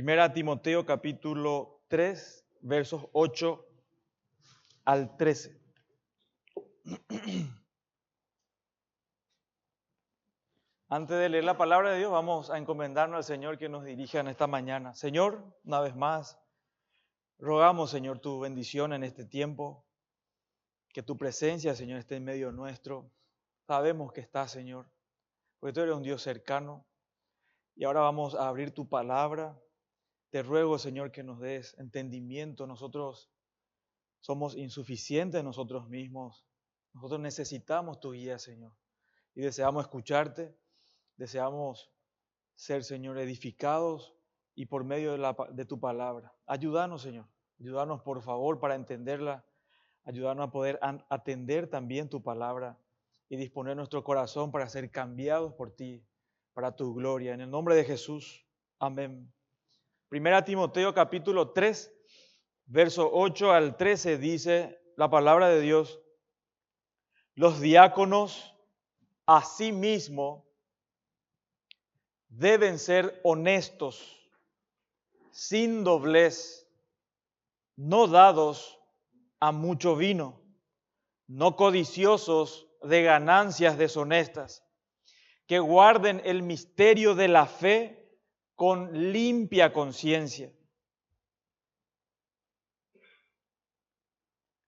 Primera Timoteo capítulo 3, versos 8 al 13. Antes de leer la palabra de Dios, vamos a encomendarnos al Señor que nos dirija en esta mañana. Señor, una vez más, rogamos, Señor, tu bendición en este tiempo, que tu presencia, Señor, esté en medio nuestro. Sabemos que estás, Señor, porque tú eres un Dios cercano. Y ahora vamos a abrir tu palabra. Te ruego, Señor, que nos des entendimiento. Nosotros somos insuficientes nosotros mismos. Nosotros necesitamos tu guía, Señor. Y deseamos escucharte. Deseamos ser, Señor, edificados y por medio de tu palabra. Ayúdanos, Señor. Ayúdanos, por favor, para entenderla. Ayúdanos a poder atender también tu palabra y disponer nuestro corazón para ser cambiados por ti, para tu gloria. En el nombre de Jesús. Amén. Primera Timoteo capítulo 3, verso 8 al 13 dice la palabra de Dios: los diáconos asimismo deben ser honestos, sin doblez, no dados a mucho vino, no codiciosos de ganancias deshonestas, que guarden el misterio de la fe con limpia conciencia.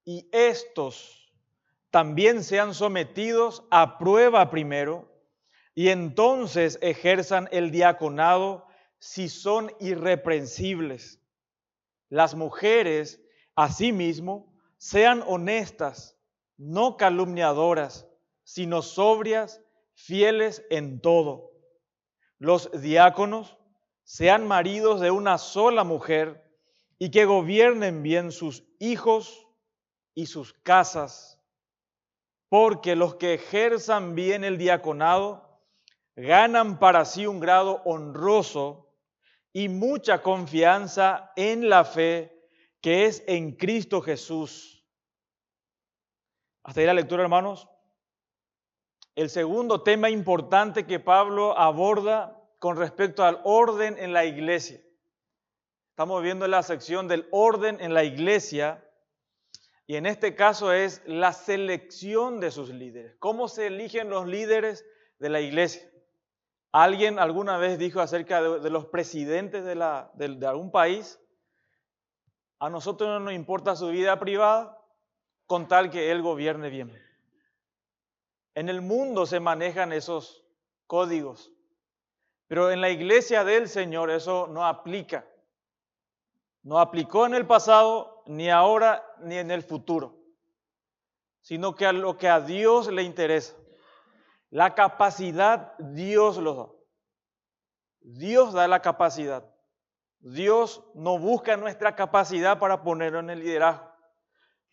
Y estos también sean sometidos a prueba primero, y entonces ejerzan el diaconado si son irreprensibles. Las mujeres, asimismo, sean honestas, no calumniadoras, sino sobrias, fieles en todo. Los diáconos sean maridos de una sola mujer y que gobiernen bien sus hijos y sus casas, porque los que ejerzan bien el diaconado ganan para sí un grado honroso y mucha confianza en la fe que es en Cristo Jesús. Hasta ahí la lectura, hermanos. El segundo tema importante que Pablo aborda con respecto al orden en la iglesia. Estamos viendo la sección del orden en la iglesia y en este caso es la selección de sus líderes. ¿Cómo se eligen los líderes de la iglesia? Alguien alguna vez dijo acerca de los presidentes de algún país: a nosotros no nos importa su vida privada con tal que él gobierne bien. En el mundo se manejan esos códigos, pero en la iglesia del Señor eso no aplica. No aplicó en el pasado, ni ahora, ni en el futuro, sino que a lo que a Dios le interesa. La capacidad Dios lo da. Dios da la capacidad. Dios no busca nuestra capacidad para ponerlo en el liderazgo.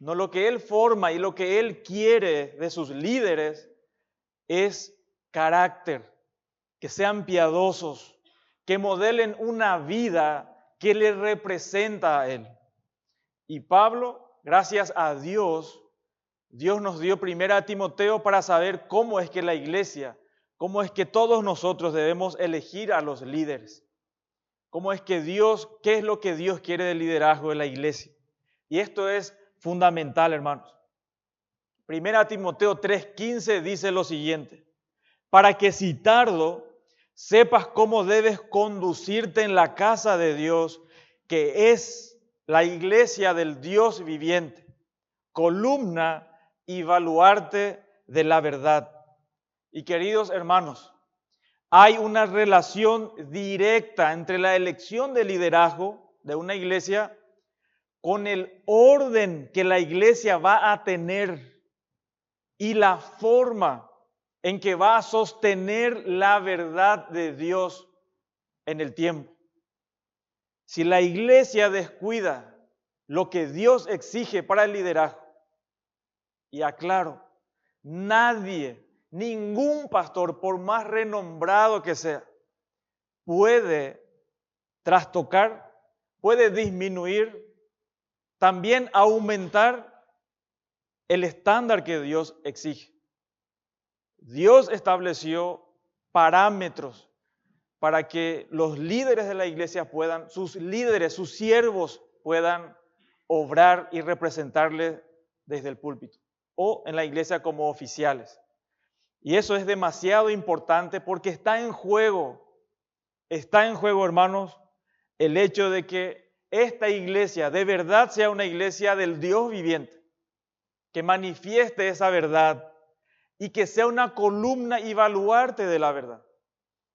No, lo que Él forma y lo que Él quiere de sus líderes es carácter, que sean piadosos, que modelen una vida que le representa a Él. Y Pablo, gracias a Dios, Dios nos dio primero a Timoteo para saber cómo es que la iglesia, cómo es que todos nosotros debemos elegir a los líderes. Cómo es que Dios, qué es lo que Dios quiere del liderazgo de la iglesia. Y esto es fundamental, hermanos. Primera Timoteo 3:15 dice lo siguiente: para que si tardo, sepas cómo debes conducirte en la casa de Dios, que es la iglesia del Dios viviente, columna y baluarte de la verdad. Y queridos hermanos, hay una relación directa entre la elección de liderazgo de una iglesia con el orden que la iglesia va a tener y la forma en que va a sostener la verdad de Dios en el tiempo. Si la iglesia descuida lo que Dios exige para el liderazgo, y aclaro, nadie, ningún pastor, por más renombrado que sea, puede trastocar, puede disminuir, también aumentar el estándar que Dios exige. Dios estableció parámetros para que los líderes de la iglesia puedan, sus líderes, sus siervos puedan obrar y representarle desde el púlpito o en la iglesia como oficiales. Y eso es demasiado importante porque está en juego, hermanos, el hecho de que esta iglesia de verdad sea una iglesia del Dios viviente, que manifieste esa verdad y que sea una columna y baluarte de la verdad,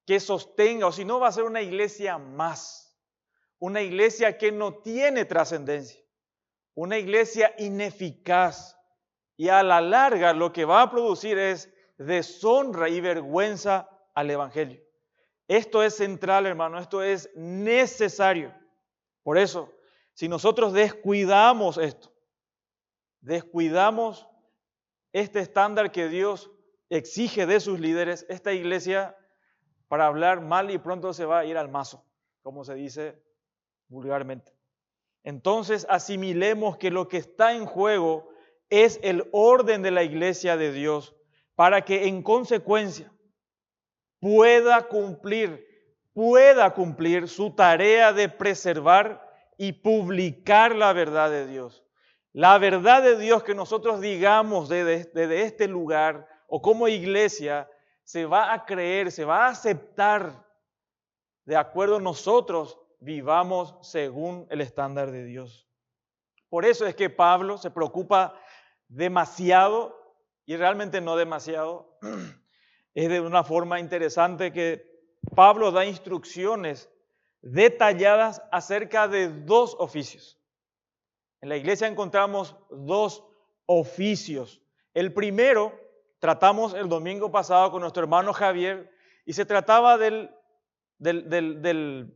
que sostenga, o si no va a ser una iglesia más, una iglesia que no tiene trascendencia, una iglesia ineficaz, y a la larga lo que va a producir es deshonra y vergüenza al evangelio. Esto es central, hermano, esto es necesario. Por eso, si nosotros descuidamos esto, descuidamos este estándar que Dios exige de sus líderes, esta iglesia, para hablar mal y pronto se va a ir al mazo, como se dice vulgarmente. Entonces asimilemos que lo que está en juego es el orden de la iglesia de Dios, para que en consecuencia pueda cumplir su tarea de preservar y publicar la verdad de Dios. La verdad de Dios que nosotros digamos desde este lugar o como iglesia se va a creer, se va a aceptar de acuerdo a nosotros vivamos según el estándar de Dios. Por eso es que Pablo se preocupa demasiado, y realmente no demasiado, es de una forma interesante que Pablo da instrucciones detalladas acerca de dos oficios. En la iglesia encontramos dos oficios. El primero, tratamos el domingo pasado con nuestro hermano Javier, y se trataba del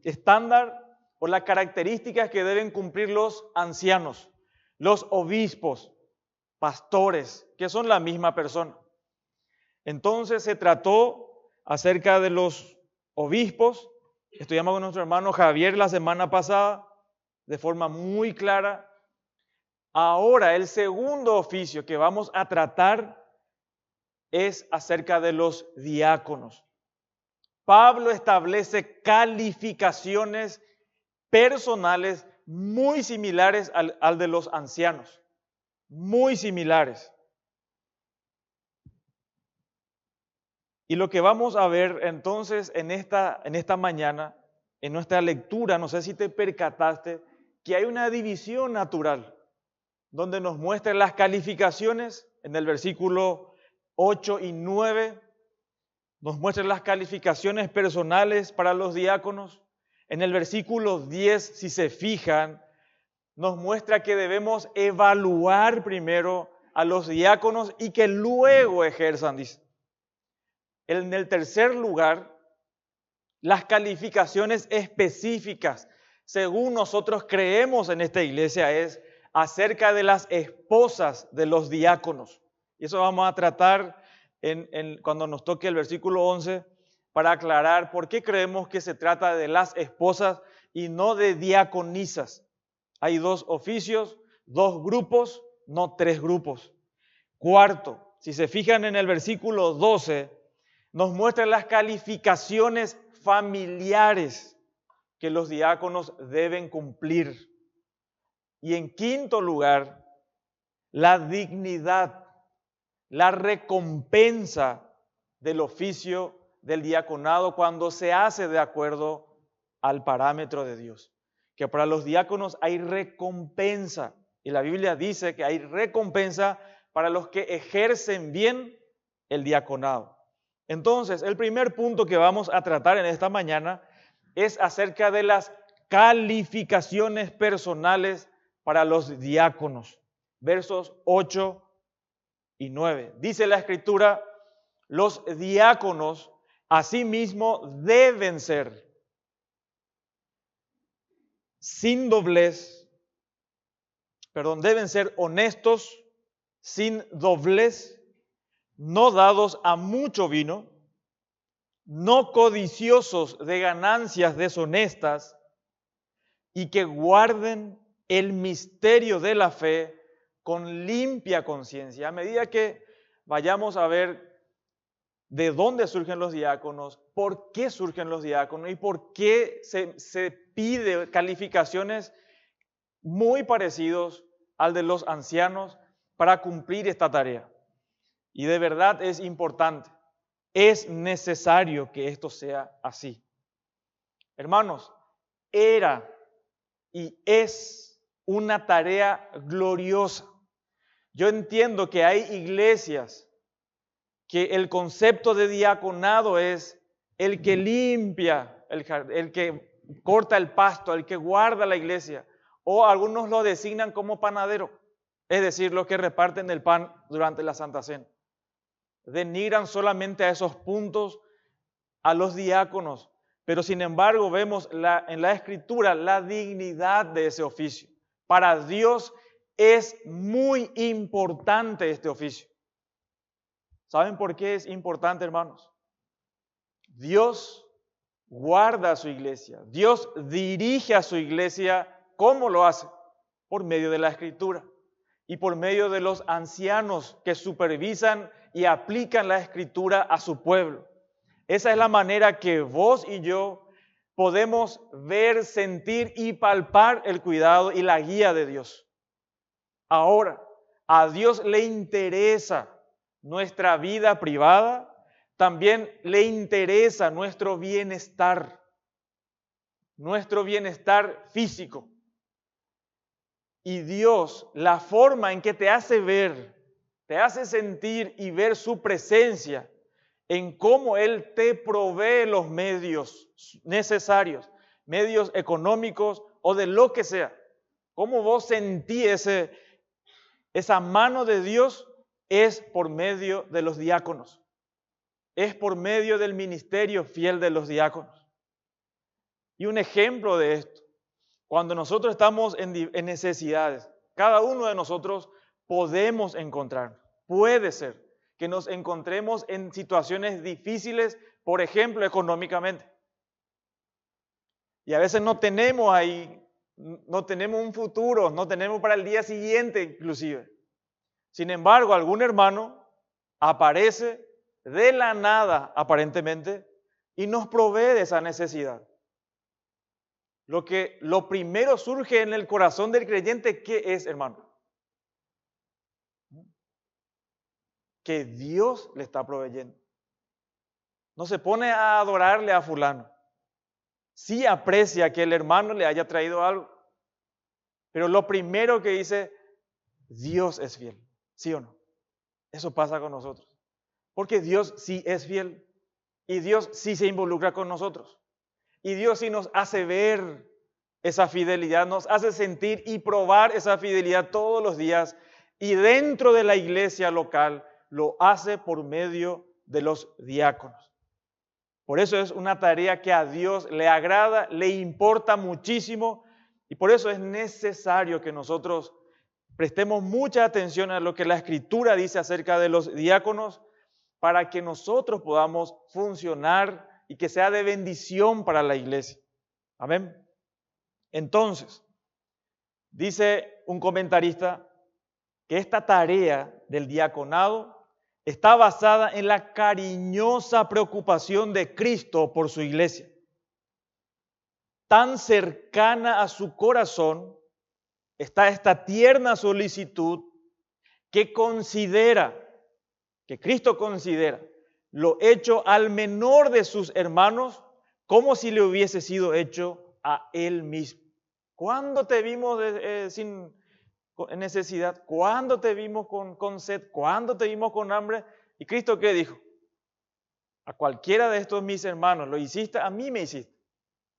estándar o las características que deben cumplir los ancianos, los obispos, pastores, que son la misma persona. Entonces se trató acerca de los obispos. Estudiamos con nuestro hermano Javier la semana pasada de forma muy clara. Ahora el segundo oficio que vamos a tratar es acerca de los diáconos. Pablo establece calificaciones personales muy similares al de los ancianos, muy similares. Y lo que vamos a ver entonces en esta mañana, en nuestra lectura, no sé si te percataste, que hay una división natural, donde nos muestra las calificaciones en el versículo 8 y 9, nos muestra las calificaciones personales para los diáconos. En el versículo 10, si se fijan, nos muestra que debemos evaluar primero a los diáconos y que luego ejerzan, dice. En el tercer lugar, las calificaciones específicas, según nosotros creemos en esta iglesia, es acerca de las esposas de los diáconos. Y eso vamos a tratar cuando nos toque el versículo 11, para aclarar por qué creemos que se trata de las esposas y no de diaconisas. Hay dos oficios, dos grupos, no tres grupos. Cuarto, si se fijan en el versículo 12, nos muestra las calificaciones familiares que los diáconos deben cumplir. Y en quinto lugar, la dignidad, la recompensa del oficio del diaconado cuando se hace de acuerdo al parámetro de Dios. Que para los diáconos hay recompensa. Y la Biblia dice que hay recompensa para los que ejercen bien el diaconado. Entonces, el primer punto que vamos a tratar en esta mañana es acerca de las calificaciones personales para los diáconos. Versos 8 y 9. Dice la Escritura, los diáconos asimismo deben ser sin doblez, deben ser honestos, sin doblez, no dados a mucho vino, no codiciosos de ganancias deshonestas, y que guarden el misterio de la fe con limpia conciencia. A medida que vayamos a ver de dónde surgen los diáconos, por qué surgen los diáconos y por qué se pide calificaciones muy parecidos al de los ancianos para cumplir esta tarea. Y de verdad es importante, es necesario que esto sea así. Hermanos, era y es una tarea gloriosa. Yo entiendo que hay iglesias que el concepto de diaconado es el que limpia el jardín, el que corta el pasto, el que guarda la iglesia, o algunos lo designan como panadero, es decir, los que reparten el pan durante la Santa Cena. Denigran solamente a esos puntos a los diáconos, pero sin embargo vemos en la Escritura la dignidad de ese oficio. Para Dios es muy importante este oficio. ¿Saben por qué es importante, hermanos? Dios guarda a su iglesia, Dios dirige a su iglesia. ¿Cómo lo hace? Por medio de la Escritura y por medio de los ancianos que supervisan y aplican la Escritura a su pueblo. Esa es la manera que vos y yo podemos ver, sentir y palpar el cuidado y la guía de Dios. Ahora, a Dios le interesa nuestra vida privada, también le interesa nuestro bienestar físico. Y Dios, la forma en que te hace ver, te hace sentir y ver su presencia, en cómo Él te provee los medios necesarios, medios económicos o de lo que sea. Cómo vos sentís esa mano de Dios es por medio de los diáconos. Es por medio del ministerio fiel de los diáconos. Y un ejemplo de esto, cuando nosotros estamos en necesidades, cada uno de nosotros podemos encontrar, puede ser que nos encontremos en situaciones difíciles, por ejemplo, económicamente. Y a veces no tenemos un futuro, no tenemos para el día siguiente inclusive. Sin embargo, algún hermano aparece de la nada, aparentemente, y nos provee de esa necesidad. Lo primero surge en el corazón del creyente, ¿qué es, hermano? Que Dios le está proveyendo. No se pone a adorarle a fulano. Sí aprecia que el hermano le haya traído algo. Pero lo primero que dice, Dios es fiel. ¿Sí o no? Eso pasa con nosotros. Porque Dios sí es fiel. Y Dios sí se involucra con nosotros. Y Dios sí nos hace ver esa fidelidad, nos hace sentir y probar esa fidelidad todos los días. Y dentro de la iglesia local lo hace por medio de los diáconos. Por eso es una tarea que a Dios le agrada, le importa muchísimo. Y por eso es necesario que nosotros prestemos mucha atención a lo que la Escritura dice acerca de los diáconos para que nosotros podamos funcionar y que sea de bendición para la iglesia. Amén. Entonces, dice un comentarista que esta tarea del diaconado está basada en la cariñosa preocupación de Cristo por su iglesia. Tan cercana a su corazón está esta tierna solicitud que Cristo considera lo hecho al menor de sus hermanos como si le hubiese sido hecho a Él mismo. ¿Cuándo te vimos sin necesidad? ¿Cuándo te vimos con sed? ¿Cuándo te vimos con hambre? ¿Y Cristo qué dijo? A cualquiera de estos mis hermanos lo hiciste, a mí me hiciste.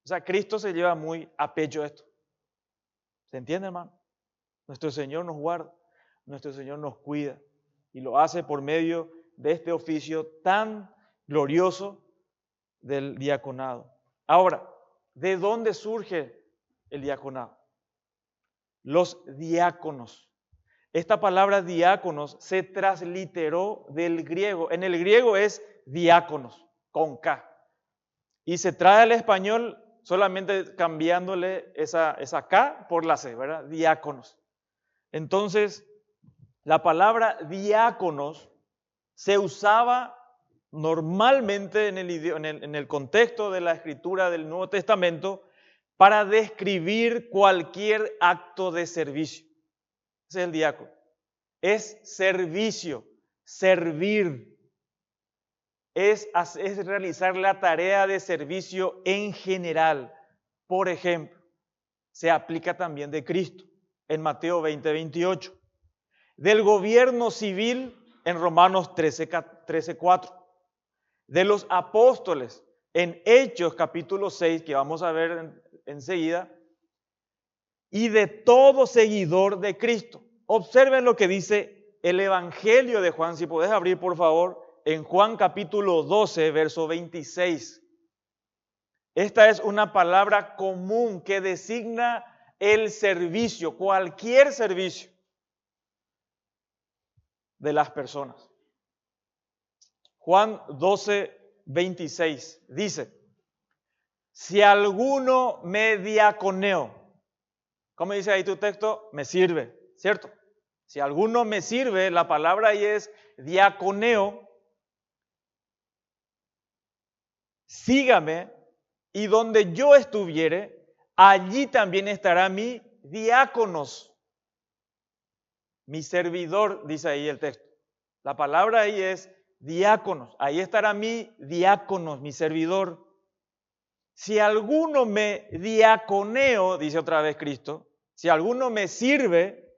O sea, Cristo se lleva muy a pecho esto. ¿Se entiende, hermano? Nuestro Señor nos guarda, nuestro Señor nos cuida y lo hace por medio de este oficio tan glorioso del diaconado. Ahora, ¿de dónde surge el diaconado? Los diáconos. Esta palabra diáconos se transliteró del griego. En el griego es diáconos, con K. Y se trae al español solamente cambiándole esa K por la C, ¿verdad? Diáconos. Entonces, la palabra diáconos se usaba normalmente en el contexto de la escritura del Nuevo Testamento para describir cualquier acto de servicio. Ese es el diácono. Es servicio, servir. Es realizar la tarea de servicio en general. Por ejemplo, se aplica también de Cristo en Mateo 20:28. Del gobierno civil en Romanos 13:4. De los apóstoles en Hechos capítulo 6, que vamos a ver enseguida, y de todo seguidor de Cristo. Observen lo que dice el Evangelio de Juan, si podés abrir por favor, en Juan capítulo 12, verso 26. Esta es una palabra común que designa el servicio, cualquier servicio de las personas. Juan 12, 26 dice, si alguno me diaconeó, ¿cómo dice ahí tu texto? Me sirve, ¿cierto? Si alguno me sirve, la palabra ahí es diaconeo, sígame, y donde yo estuviere, allí también estará mi diáconos, mi servidor, dice ahí el texto. La palabra ahí es diáconos, ahí estará mi diáconos, mi servidor. Si alguno me diaconeo, dice otra vez Cristo, si alguno me sirve,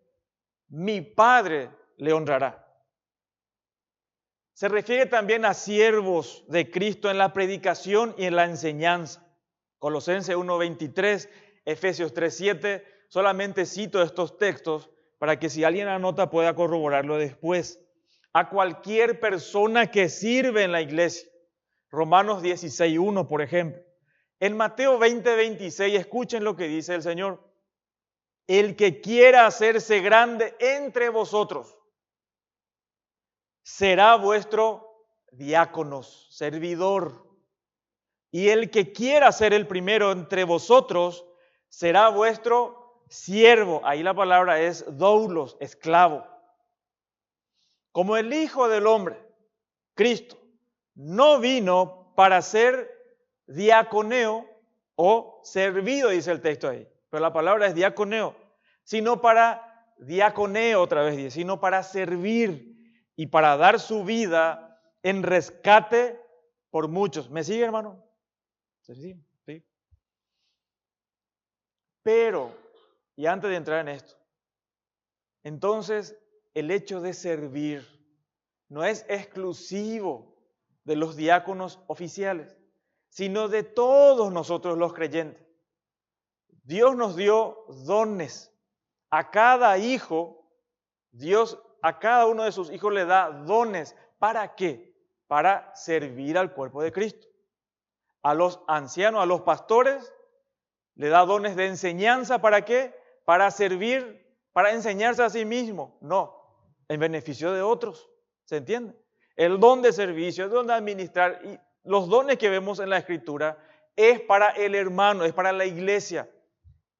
mi Padre le honrará. Se refiere también a siervos de Cristo en la predicación y en la enseñanza. Colosenses 1:23, Efesios 3:7, solamente cito estos textos para que si alguien anota pueda corroborarlo después. A cualquier persona que sirve en la iglesia. Romanos 16:1, por ejemplo. En Mateo 20:26, escuchen lo que dice el Señor. El que quiera hacerse grande entre vosotros será vuestro diáconos, servidor. Y el que quiera ser el primero entre vosotros será vuestro siervo. Ahí la palabra es doulos, esclavo. Como el Hijo del Hombre, Cristo, no vino para ser diaconeo o servido, dice el texto ahí. Pero la palabra es diaconeo, sino para diaconeo, otra vez dice, sino para servir y para dar su vida en rescate por muchos. ¿Me sigue, hermano? Sí. Pero, y antes de entrar en esto, entonces el hecho de servir no es exclusivo de los diáconos oficiales, sino de todos nosotros los creyentes. Dios nos dio dones. A cada hijo, Dios a cada uno de sus hijos le da dones. ¿Para qué? Para servir al cuerpo de Cristo. A los ancianos, a los pastores, le da dones de enseñanza. ¿Para qué? Para servir, para enseñarse a sí mismo. No, en beneficio de otros. ¿Se entiende? El don de servicio, el don de administrar y los dones que vemos en la Escritura es para el hermano, es para la iglesia.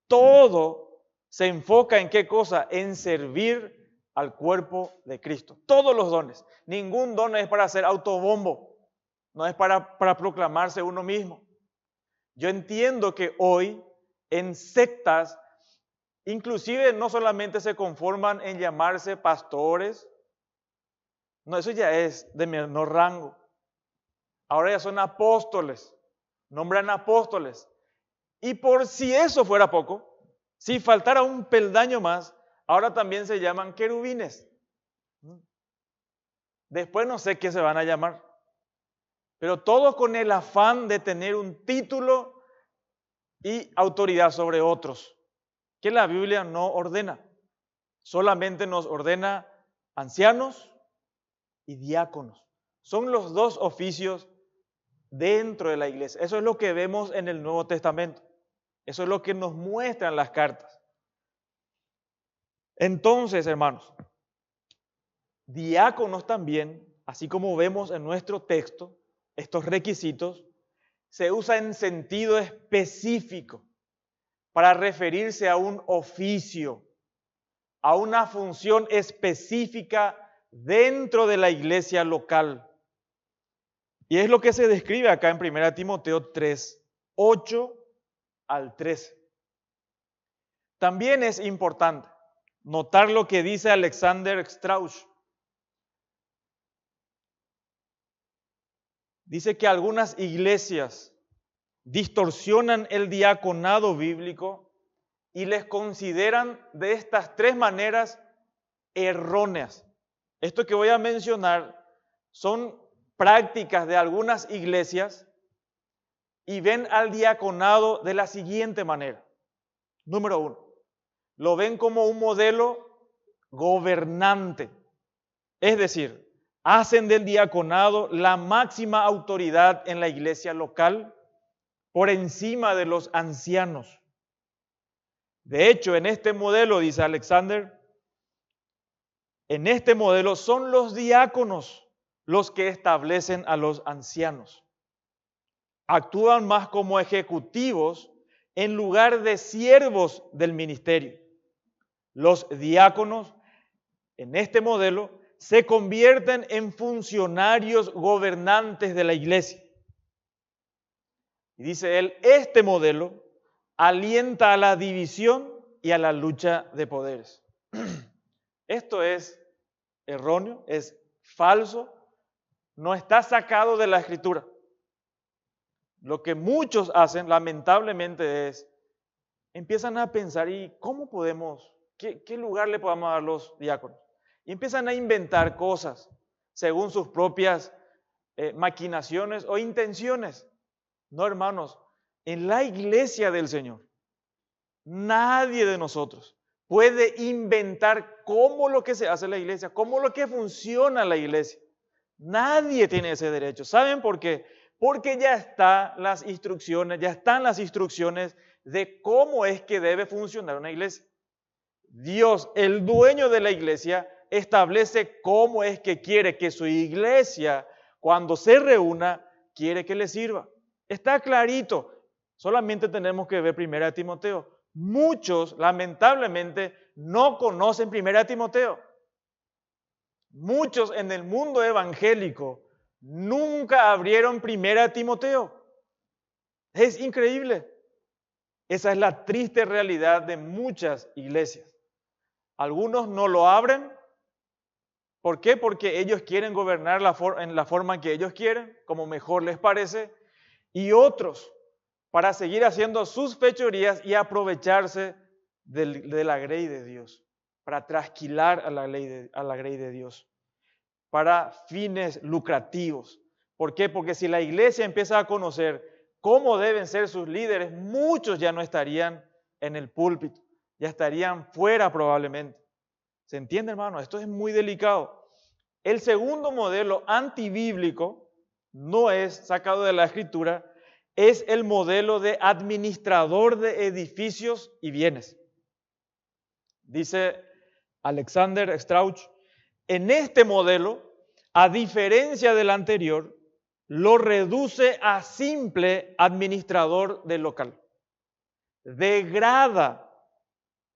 Todo se enfoca en qué cosa? En servir al cuerpo de Cristo. Todos los dones. Ningún don es para hacer autobombo. No es para proclamarse uno mismo. Yo entiendo que hoy en sectas, inclusive no solamente se conforman en llamarse pastores. No, eso ya es de menor rango. Ahora ya son apóstoles. Nombran apóstoles. Y por si eso fuera poco, si faltara un peldaño más, ahora también se llaman querubines. Después no sé qué se van a llamar. Pero todo con el afán de tener un título y autoridad sobre otros, que la Biblia no ordena. Solamente nos ordena ancianos y diáconos. Son los dos oficios dentro de la iglesia. Eso es lo que vemos en el Nuevo Testamento. Eso es lo que nos muestran las cartas. Entonces, hermanos, diáconos también, así como vemos en nuestro texto, estos requisitos, se usa en sentido específico para referirse a un oficio, a una función específica dentro de la iglesia local. Y es lo que se describe acá en 1 Timoteo 3, 8 al 13. También es importante notar lo que dice Alexander Strauss. Dice que algunas iglesias distorsionan el diaconado bíblico y les consideran de estas tres maneras erróneas. Esto que voy a mencionar son prácticas de algunas iglesias y ven al diaconado de la siguiente manera. Número 1, lo ven como un modelo gobernante. Es decir, hacen del diaconado la máxima autoridad en la iglesia local por encima de los ancianos. De hecho, en este modelo, dice Alexander, en este modelo son los diáconos los que establecen a los ancianos. Actúan más como ejecutivos en lugar de siervos del ministerio. Los diáconos, en este modelo, se convierten en funcionarios gobernantes de la iglesia. Y dice él, este modelo alienta a la división y a la lucha de poderes. Esto es erróneo, es falso, no está sacado de la Escritura. Lo que muchos hacen, lamentablemente, es, empiezan a pensar, ¿y cómo podemos, qué lugar le podemos dar a los diáconos? Y empiezan a inventar cosas según sus propias maquinaciones o intenciones. No, hermanos, en la iglesia del Señor, nadie de nosotros puede inventar cómo lo que se hace en la iglesia, cómo lo que funciona en la iglesia. Nadie tiene ese derecho. ¿Saben por qué? Porque ya están las instrucciones de cómo es que debe funcionar una iglesia. Dios, el dueño de la iglesia, establece cómo es que quiere que su iglesia, cuando se reúna, quiere que le sirva. Está clarito. Solamente tenemos que ver 1 Timoteo. Muchos, lamentablemente, no conocen 1 Timoteo. Muchos en el mundo evangélico nunca abrieron 1 Timoteo. Es increíble. Esa es la triste realidad de muchas iglesias. Algunos no lo abren. ¿Por qué? Porque ellos quieren gobernar en la forma que ellos quieren, como mejor les parece. Y otros, para seguir haciendo sus fechorías y aprovecharse de la grey de Dios, para trasquilar a la grey de Dios, para fines lucrativos. ¿Por qué? Porque si la iglesia empieza a conocer cómo deben ser sus líderes, muchos ya no estarían en el púlpito, ya estarían fuera probablemente. ¿Se entiende, hermano? Esto es muy delicado. El segundo modelo antibíblico, no es sacado de la Escritura, es el modelo de administrador de edificios y bienes. Dice Alexander Strauss, en este modelo, a diferencia del anterior, lo reduce a simple administrador del local. Degrada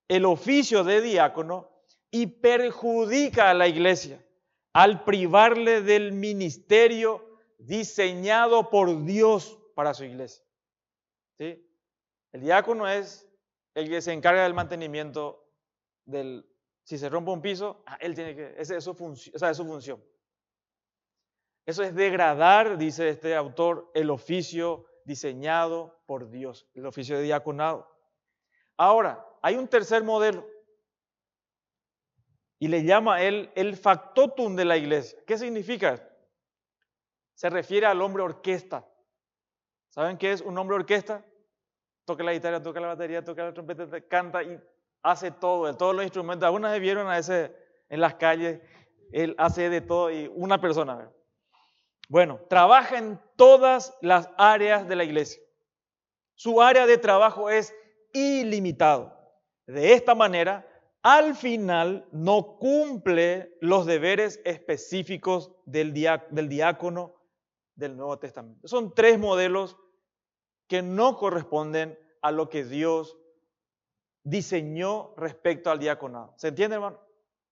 el oficio de diácono y perjudica a la iglesia al privarle del ministerio diseñado por Dios para su iglesia. ¿Sí? El diácono es el que se encarga del mantenimiento si se rompe un piso, él tiene que, esa es su función. Eso es degradar, dice este autor, el oficio diseñado por Dios, el oficio de diaconado. Ahora, hay un tercer modelo y le llama él el factotum de la iglesia. ¿Qué significa? Se refiere al hombre orquesta. ¿Saben qué es un hombre orquesta? Toca la guitarra, toca la batería, toca la trompeta, canta y hace todo, todos los instrumentos. Algunas vez vieron a ese en las calles, él hace de todo y una persona, ¿verdad? Bueno, trabaja en todas las áreas de la iglesia. Su área de trabajo es ilimitado. De esta manera, al final no cumple los deberes específicos del diácono del Nuevo Testamento. Son tres modelos que no corresponden a lo que Dios diseñó respecto al diaconado. ¿Se entiende, hermano?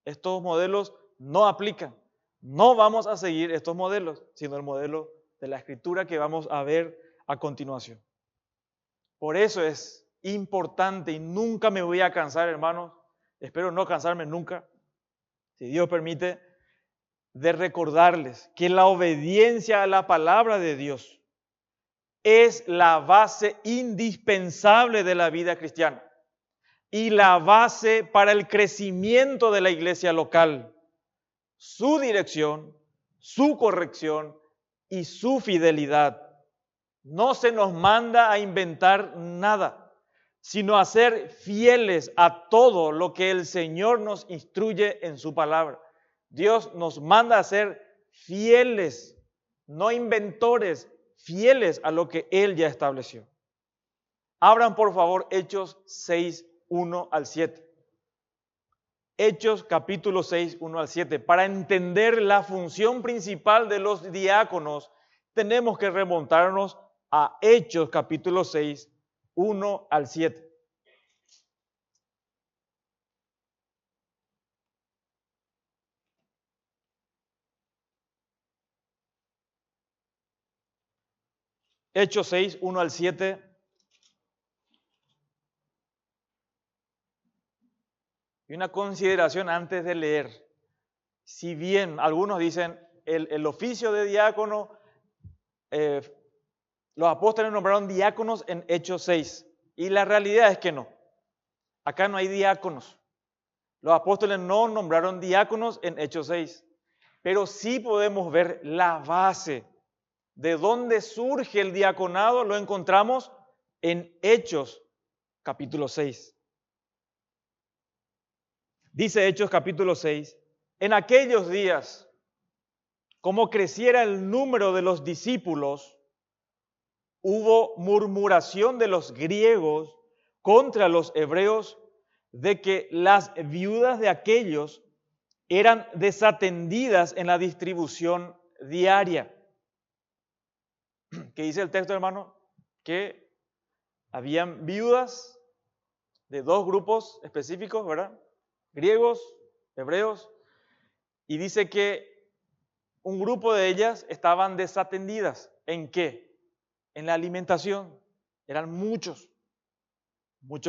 Estos modelos no aplican. No vamos a seguir estos modelos, sino el modelo de la escritura que vamos a ver a continuación. Por eso es importante y nunca me voy a cansar, hermanos, espero no cansarme nunca, si Dios permite, de recordarles que la obediencia a la palabra de Dios es la base indispensable de la vida cristiana y la base para el crecimiento de la iglesia local, su dirección, su corrección y su fidelidad. No se nos manda a inventar nada, sino a ser fieles a todo lo que el Señor nos instruye en su palabra. Dios nos manda a ser fieles, no inventores, fieles a lo que Él ya estableció. Abran por favor Hechos 6, 1 al 7. Hechos capítulo 6, 1 al 7. Para entender la función principal de los diáconos, tenemos que remontarnos a Hechos capítulo 6, 1 al 7. Hechos 6, 1 al 7. Y una consideración antes de leer. Si bien algunos dicen el oficio de diácono, los apóstoles nombraron diáconos en Hechos 6. Y la realidad es que no. Acá no hay diáconos. Los apóstoles no nombraron diáconos en Hechos 6. Pero sí podemos ver la base. De dónde surge el diaconado lo encontramos en Hechos capítulo 6. Dice Hechos capítulo 6, en aquellos días, como creciera el número de los discípulos, hubo murmuración de los griegos contra los hebreos de que las viudas de aquellos eran desatendidas en la distribución diaria. ¿Qué dice el texto, hermano? Que habían viudas de dos grupos específicos, ¿verdad? Griegos, hebreos, y dice que un grupo de ellas estaban desatendidas. ¿En qué? En la alimentación. Eran muchos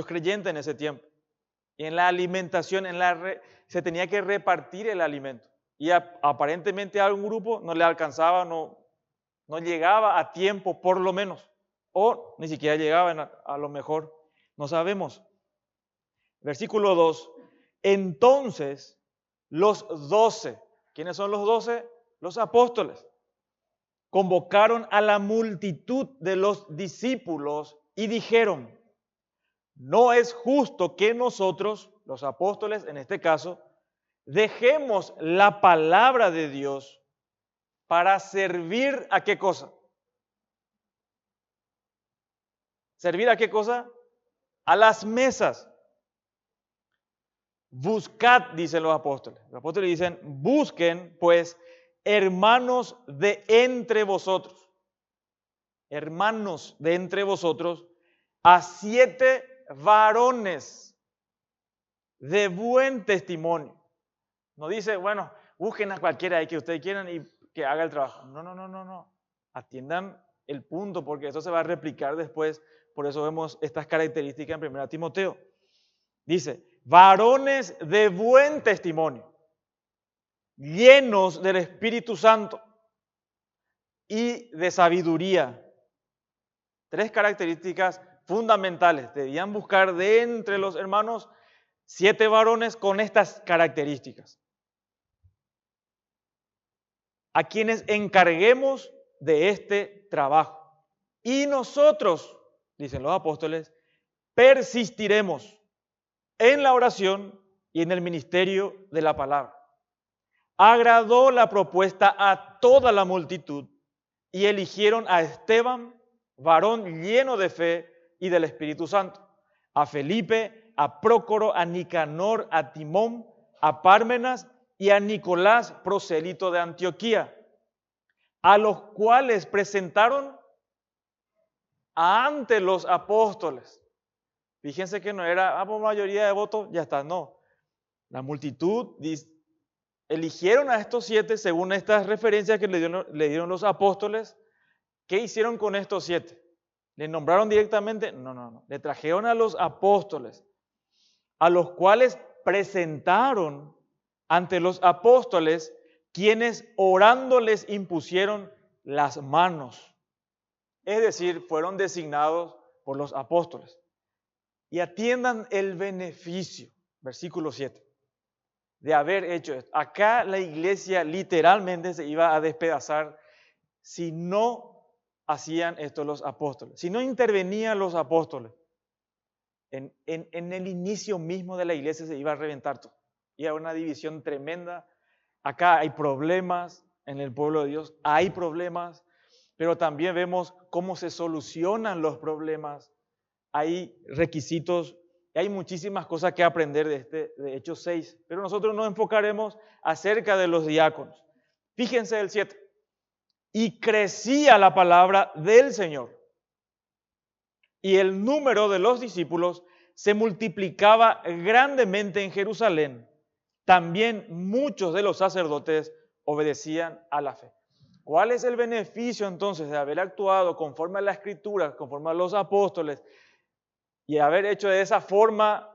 creyentes en ese tiempo. Y en la alimentación, se tenía que repartir el alimento. Y aparentemente a algún grupo no le alcanzaba, no llegaba a tiempo por lo menos. O ni siquiera llegaban a lo mejor. No sabemos. Versículo 2. Entonces los 12, ¿quiénes son los 12? Los apóstoles. Convocaron a la multitud de los discípulos y dijeron, no es justo que nosotros, los apóstoles en este caso, dejemos la palabra de Dios para servir a qué cosa. ¿Servir a qué cosa? A las mesas. Buscad, dicen los apóstoles. Los apóstoles dicen, busquen pues hermanos de entre vosotros. Hermanos de entre vosotros, a 7 varones de buen testimonio. No dice, bueno, busquen a cualquiera ahí que ustedes quieran y que haga el trabajo. No. Atiendan el punto porque eso se va a replicar después. Por eso vemos estas características en 1 Timoteo. Dice, varones de buen testimonio, llenos del Espíritu Santo y de sabiduría. 3 características fundamentales. Debían buscar de entre los hermanos 7 varones con estas características, a quienes encarguemos de este trabajo. Y nosotros, dicen los apóstoles, persistiremos en la oración y en el ministerio de la palabra. Agradó la propuesta a toda la multitud y eligieron a Esteban, varón lleno de fe y del Espíritu Santo, a Felipe, a Prócoro, a Nicanor, a Timón, a Pármenas y a Nicolás, prosélito de Antioquía, a los cuales presentaron ante los apóstoles. Fíjense que no era por mayoría de votos, ya está, no. La multitud eligieron a estos 7 según estas referencias que le dieron los apóstoles ¿Qué hicieron con estos 7? ¿Le nombraron directamente? No. Le trajeron a los apóstoles, a los cuales presentaron ante los apóstoles, quienes orando les impusieron las manos. Es decir, fueron designados por los apóstoles. Y atiendan el beneficio, versículo 7, de haber hecho esto. Acá la iglesia literalmente se iba a despedazar si no hacían esto los apóstoles, si no intervenían los apóstoles. En el inicio mismo de la iglesia se iba a reventar todo. Y era una división tremenda. Acá hay problemas en el pueblo de Dios, hay problemas, pero también vemos cómo se solucionan los problemas. Hay requisitos, hay muchísimas cosas que aprender de Hechos 6, pero nosotros nos enfocaremos acerca de los diáconos. Fíjense el 7. Y crecía la palabra del Señor, y el número de los discípulos se multiplicaba grandemente en Jerusalén. También muchos de los sacerdotes obedecían a la fe. ¿Cuál es el beneficio entonces de haber actuado conforme a la Escritura, conforme a los apóstoles, y haber hecho de esa forma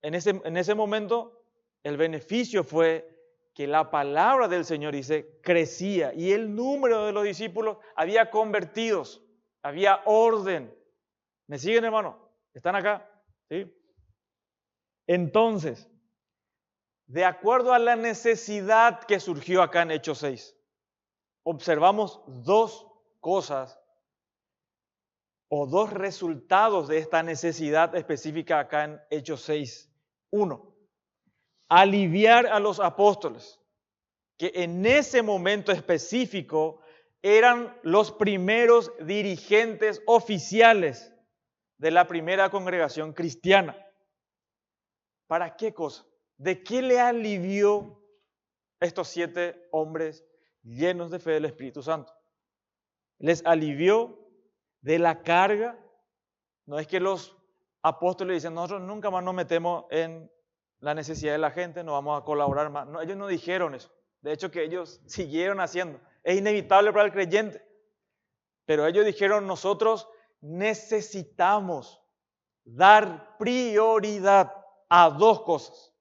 en ese momento? El beneficio fue que la palabra del Señor, dice, crecía, y el número de los discípulos había convertidos, había orden. ¿Me siguen, hermano? ¿Están acá? ¿Sí? Entonces, de acuerdo a la necesidad que surgió acá en Hechos 6, observamos dos cosas o dos resultados de esta necesidad específica acá en Hechos 6. 1, aliviar a los apóstoles, que en ese momento específico eran los primeros dirigentes oficiales de la primera congregación cristiana. ¿Para qué cosa? ¿De qué le alivió estos 7 hombres llenos de fe del Espíritu Santo? Les alivió de la carga. No es que los apóstoles dicen, nosotros nunca más nos metemos en la necesidad de la gente, no vamos a colaborar más. No, ellos no dijeron eso. De hecho, que ellos siguieron haciendo. Es inevitable para el creyente. Pero ellos dijeron, nosotros necesitamos dar prioridad a dos cosas.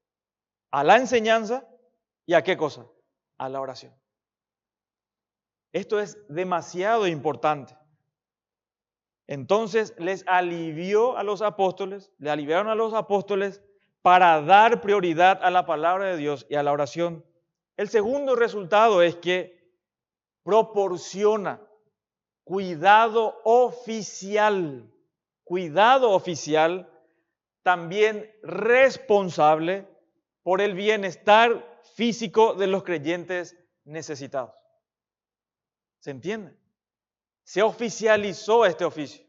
A la enseñanza y a qué cosa? A la oración. Esto es demasiado importante. Entonces les alivió a los apóstoles, le aliviaron a los apóstoles para dar prioridad a la palabra de Dios y a la oración. El segundo resultado es que proporciona cuidado oficial, también responsable por el bienestar físico de los creyentes necesitados. ¿Se entiende? Se oficializó este oficio,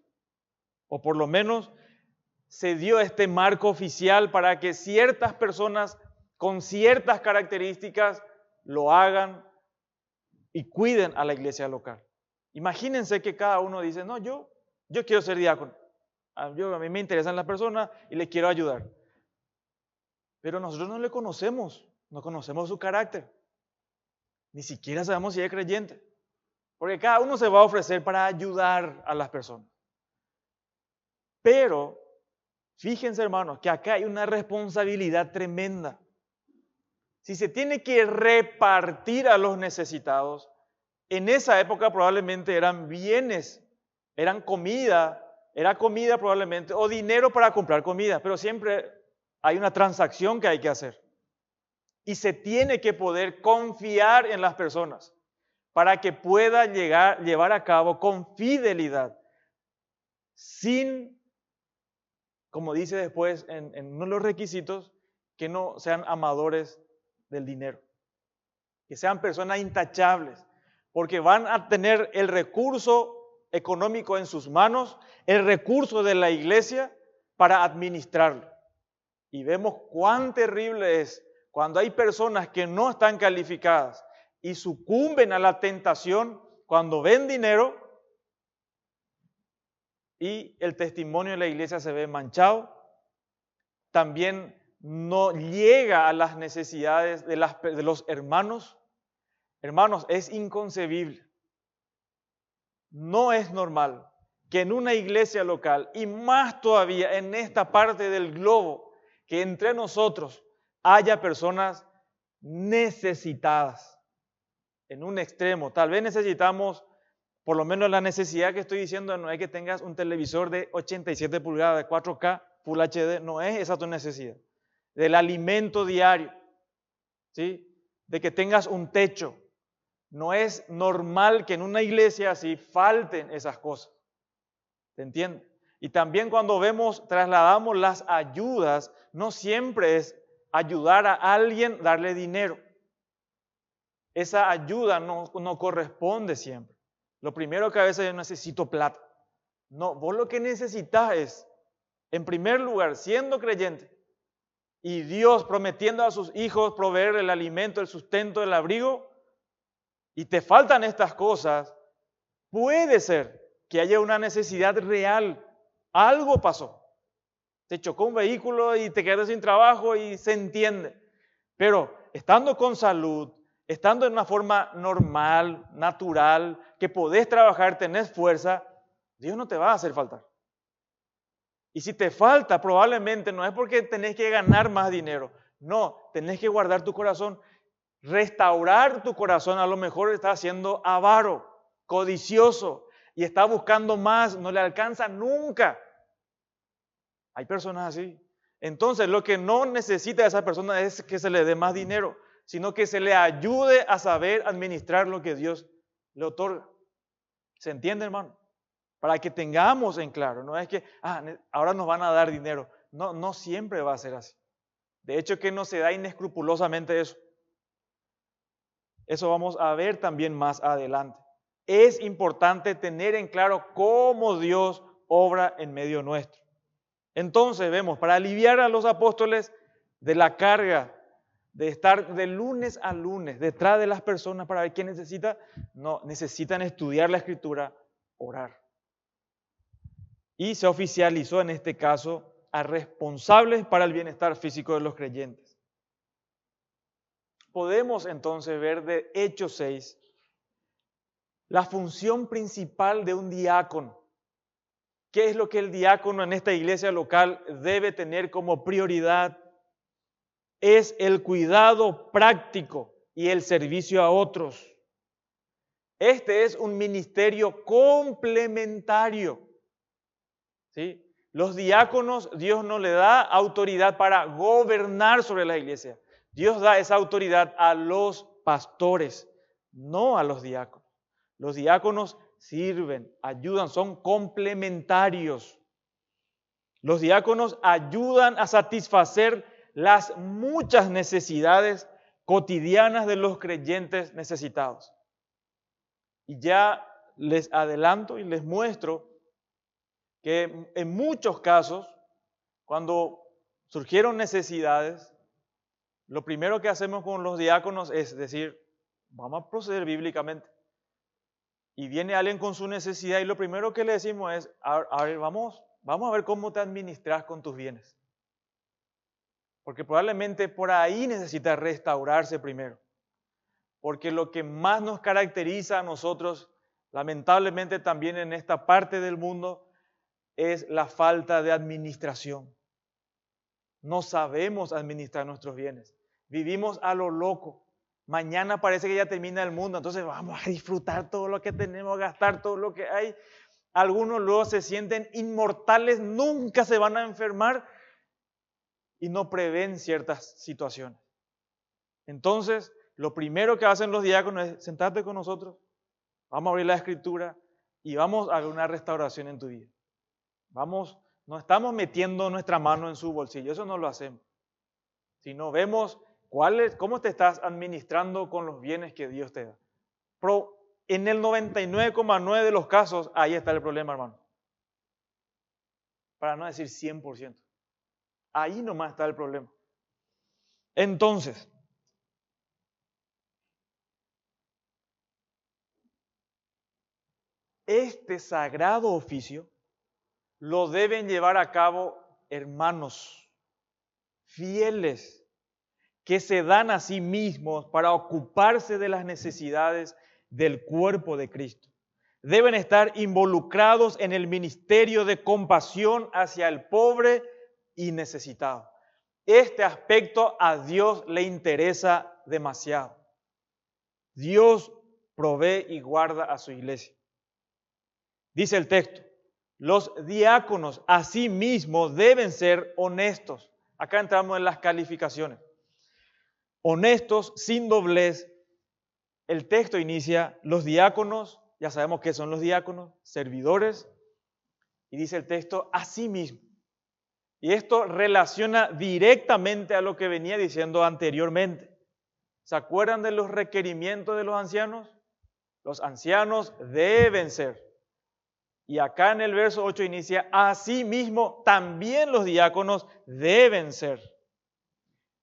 o por lo menos se dio este marco oficial para que ciertas personas con ciertas características lo hagan y cuiden a la iglesia local. Imagínense que cada uno dice, no, yo quiero ser diácono, a mí me interesan las personas y le quiero ayudar. Pero nosotros no le conocemos, no conocemos su carácter, ni siquiera sabemos si es creyente. Porque cada uno se va a ofrecer para ayudar a las personas. Pero, fíjense hermanos, que acá hay una responsabilidad tremenda. Si se tiene que repartir a los necesitados, en esa época probablemente eran bienes, era comida probablemente, o dinero para comprar comida, pero siempre hay una transacción que hay que hacer. Y se tiene que poder confiar en las personas para que pueda llevar a cabo con fidelidad, sin, como dice después en uno de los requisitos, que no sean amadores del dinero, que sean personas intachables, porque van a tener el recurso económico en sus manos, el recurso de la iglesia para administrarlo. Y vemos cuán terrible es cuando hay personas que no están calificadas y sucumben a la tentación cuando ven dinero y el testimonio de la iglesia se ve manchado. También no llega a las necesidades de los hermanos. Hermanos, es inconcebible. no es normal que en una iglesia local, y más todavía en esta parte del globo, que entre nosotros haya personas necesitadas. En un extremo, tal vez necesitamos, por lo menos la necesidad que estoy diciendo, no es que tengas un televisor de 87 pulgadas, de 4K, Full HD, no es esa tu necesidad. Del alimento diario, ¿sí? De que tengas un techo. No es normal que en una iglesia así falten esas cosas. ¿Se entiende? Y también cuando trasladamos las ayudas, no siempre es ayudar a alguien, darle dinero. Esa ayuda no corresponde siempre. Lo primero que a veces yo necesito plata. No, vos lo que necesitas es, en primer lugar, siendo creyente, y Dios prometiendo a sus hijos proveer el alimento, el sustento, el abrigo, y te faltan estas cosas, puede ser que haya una necesidad real. Algo pasó. Te chocó un vehículo y te quedaste sin trabajo y se entiende. Pero estando con salud, estando en una forma normal, natural, que podés trabajar, tenés fuerza, Dios no te va a hacer faltar. Y si te falta, probablemente no es porque tenés que ganar más dinero. No, tenés que guardar tu corazón. Restaurar tu corazón, a lo mejor está siendo avaro, codicioso y está buscando más, no le alcanza nunca. Hay personas así. Entonces, lo que no necesita esa persona es que se le dé más dinero, sino que se le ayude a saber administrar lo que Dios le otorga. ¿Se entiende, hermano? Para que tengamos en claro, no es que ahora nos van a dar dinero. No, no siempre va a ser así. De hecho, que no se da inescrupulosamente eso. Eso vamos a ver también más adelante. Es importante tener en claro cómo Dios obra en medio nuestro. Entonces vemos, para aliviar a los apóstoles de la carga de estar de lunes a lunes detrás de las personas para ver quién necesita, no, necesitan estudiar la Escritura, orar. Y se oficializó en este caso a responsables para el bienestar físico de los creyentes. Podemos entonces ver de Hechos 6 la función principal de un diácono. ¿Qué es lo que el diácono en esta iglesia local debe tener como prioridad? Es el cuidado práctico y el servicio a otros. Este es un ministerio complementario. ¿Sí? Los diáconos, Dios no le da autoridad para gobernar sobre la iglesia. Dios da esa autoridad a los pastores, no a los diáconos. Los diáconos sirven, ayudan, son complementarios. Los diáconos ayudan a satisfacer las muchas necesidades cotidianas de los creyentes necesitados. Y ya les adelanto y les muestro que en muchos casos, cuando surgieron necesidades, lo primero que hacemos con los diáconos es decir, vamos a proceder bíblicamente. Y viene alguien con su necesidad y lo primero que le decimos es, a ver, vamos a ver cómo te administras con tus bienes. Porque probablemente por ahí necesita restaurarse primero. Porque lo que más nos caracteriza a nosotros, lamentablemente también en esta parte del mundo, es la falta de administración. No sabemos administrar nuestros bienes. Vivimos a lo loco. Mañana parece que ya termina el mundo, entonces vamos a disfrutar todo lo que tenemos, gastar todo lo que hay. Algunos luego se sienten inmortales, nunca se van a enfermar y no prevén ciertas situaciones. Entonces, lo primero que hacen los diáconos es sentarte con nosotros, vamos a abrir la Escritura y vamos a ver una restauración en tu vida. No estamos metiendo nuestra mano en su bolsillo, eso no lo hacemos. Sino vemos cómo te estás administrando con los bienes que Dios te da. Pero en el 99,9 de los casos, ahí está el problema, hermano. Para no decir 100%. Ahí nomás está el problema. Entonces, este sagrado oficio lo deben llevar a cabo hermanos fieles que se dan a sí mismos para ocuparse de las necesidades del cuerpo de Cristo. deben estar involucrados en el ministerio de compasión hacia el pobre y necesitado. Este aspecto a Dios le interesa demasiado. Dios provee y guarda a su iglesia. Dice el texto, los diáconos asimismo deben ser honestos. Acá entramos en las calificaciones. Honestos, sin doblez. El texto inicia, los diáconos, ya sabemos qué son los diáconos, servidores, y dice el texto, asimismo. Y esto relaciona directamente a lo que venía diciendo anteriormente. ¿Se acuerdan de los requerimientos de los ancianos? Los ancianos deben ser. Y acá en el verso 8 inicia, asimismo también los diáconos deben ser.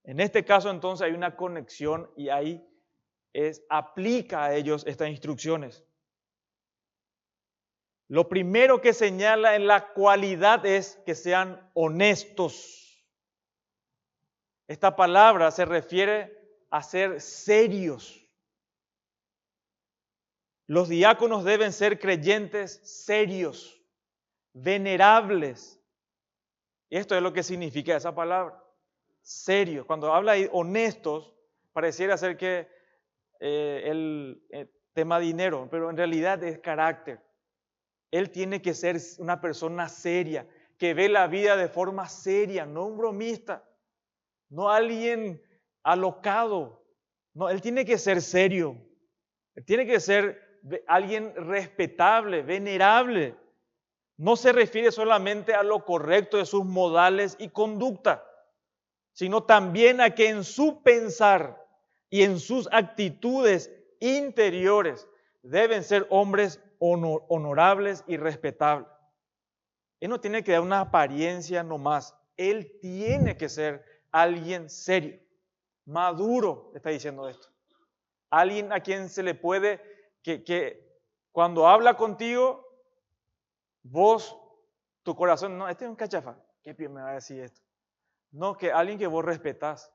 En este caso entonces hay una conexión y ahí aplica a ellos estas instrucciones. Lo primero que señala en la cualidad es que sean honestos. Esta palabra se refiere a ser serios. Los diáconos deben ser creyentes serios, venerables. Esto es lo que significa esa palabra, serios. Cuando habla de honestos, pareciera ser que el tema dinero, pero en realidad es carácter. Él tiene que ser una persona seria, que ve la vida de forma seria, no un bromista, no alguien alocado. No, él tiene que ser serio, él tiene que ser alguien respetable, venerable. No se refiere solamente a lo correcto de sus modales y conducta, sino también a que en su pensar y en sus actitudes interiores deben ser hombres honorables y respetables. Él no tiene que dar una apariencia nomás, él tiene que ser alguien serio, maduro, está diciendo esto. Alguien a quien se le puede, que cuando habla contigo, vos, tu corazón, no, este es un cachafa, ¿qué me va a decir esto? No, que alguien que vos respetás,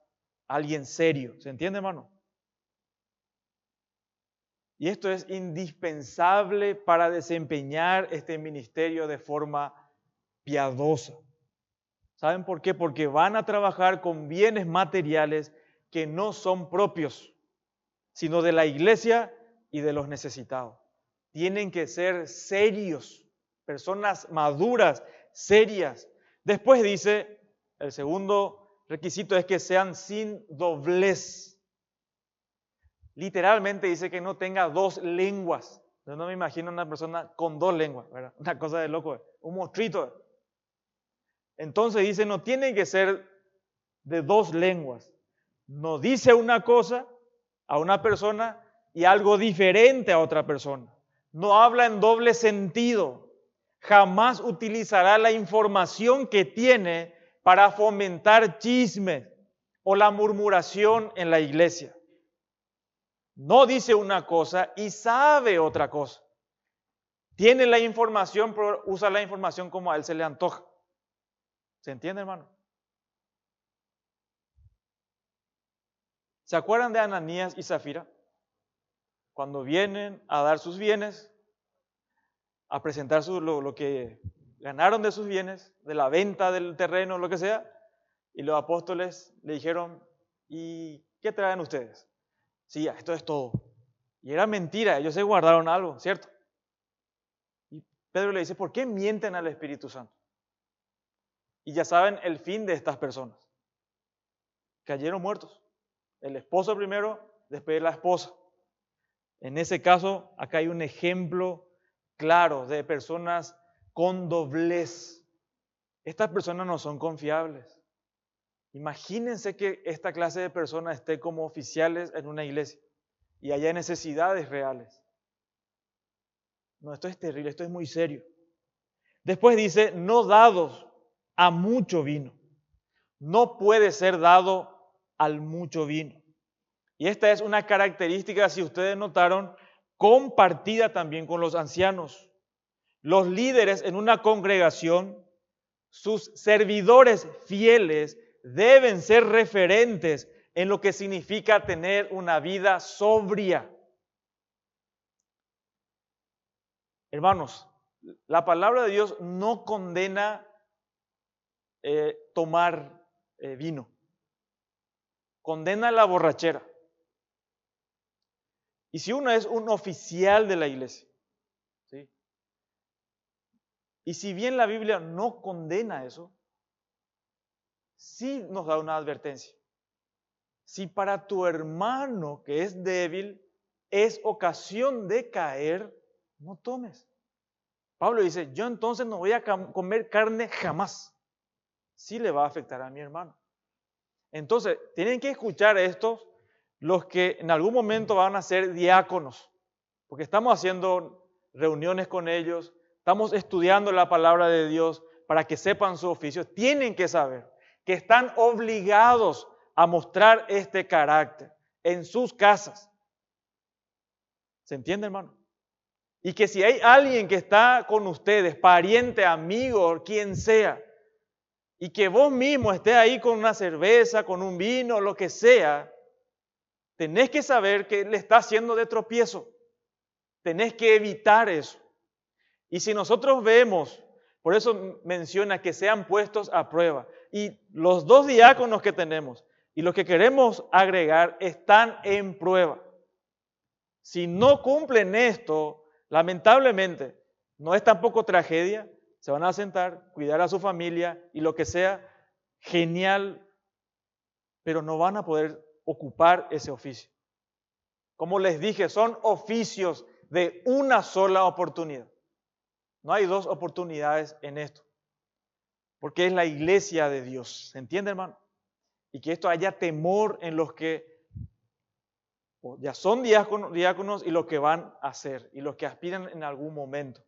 alguien serio, ¿se entiende, hermano? Y esto es indispensable para desempeñar este ministerio de forma piadosa. ¿Saben por qué? Porque van a trabajar con bienes materiales que no son propios, sino de la iglesia y de los necesitados. Tienen que ser serios, personas maduras, serias. Después dice, el segundo requisito es que sean sin doblez. Literalmente dice que no tenga dos lenguas. Yo no me imagino una persona con dos lenguas, ¿verdad? Una cosa de loco, un monstruito. Entonces dice, no tiene que ser de dos lenguas. No dice una cosa a una persona y algo diferente a otra persona. No habla en doble sentido. Jamás utilizará la información que tiene para fomentar chismes o la murmuración en la iglesia. No dice una cosa y sabe otra cosa. Tiene la información, pero usa la información como a él se le antoja. ¿Se entiende, hermano? ¿Se acuerdan de Ananías y Zafira? Cuando vienen a dar sus bienes, a presentar lo que ganaron de sus bienes, de la venta del terreno, lo que sea, y los apóstoles le dijeron, ¿y qué traen ustedes? Sí, esto es todo. Y era mentira, ellos se guardaron algo, ¿cierto? Y Pedro le dice, ¿por qué mienten al Espíritu Santo? Y ya saben el fin de estas personas. Cayeron muertos. El esposo primero, después la esposa. En ese caso, acá hay un ejemplo claro de personas con doblez. Estas personas no son confiables. Imagínense que esta clase de personas esté como oficiales en una iglesia y haya necesidades reales. No, esto es terrible, esto es muy serio. Después dice, no dados a mucho vino. No puede ser dado al mucho vino. Y esta es una característica, si ustedes notaron, compartida también con los ancianos. Los líderes en una congregación, sus servidores fieles, deben ser referentes en lo que significa tener una vida sobria. Hermanos, la palabra de Dios no condena tomar vino. Condena la borrachera. Y si uno es un oficial de la iglesia, ¿sí? Y si bien la Biblia no condena eso, sí nos da una advertencia. Si para tu hermano que es débil es ocasión de caer, no tomes. Pablo dice, yo entonces no voy a comer carne jamás. Sí le va a afectar a mi hermano. Entonces, tienen que escuchar esto los que en algún momento van a ser diáconos, porque estamos haciendo reuniones con ellos, estamos estudiando la palabra de Dios para que sepan su oficio. Tienen que saber que están obligados a mostrar este carácter en sus casas. ¿Se entiende, hermano? Y que si hay alguien que está con ustedes, pariente, amigo, quien sea, y que vos mismo estés ahí con una cerveza, con un vino, lo que sea, tenés que saber que le está haciendo de tropiezo. Tenés que evitar eso. Y si nosotros vemos, por eso menciona que sean puestos a prueba. Y los 2 diáconos que tenemos y los que queremos agregar están en prueba. Si no cumplen esto, lamentablemente, no es tampoco tragedia. Se van a sentar, cuidar a su familia y lo que sea, genial, pero no van a poder ocupar ese oficio. Como les dije, son oficios de una sola oportunidad. No hay 2 oportunidades en esto, porque es la iglesia de Dios. ¿Se entiende, hermano? Y que esto haya temor en los que ya son diáconos y los que van a ser y los que aspiran en algún momento.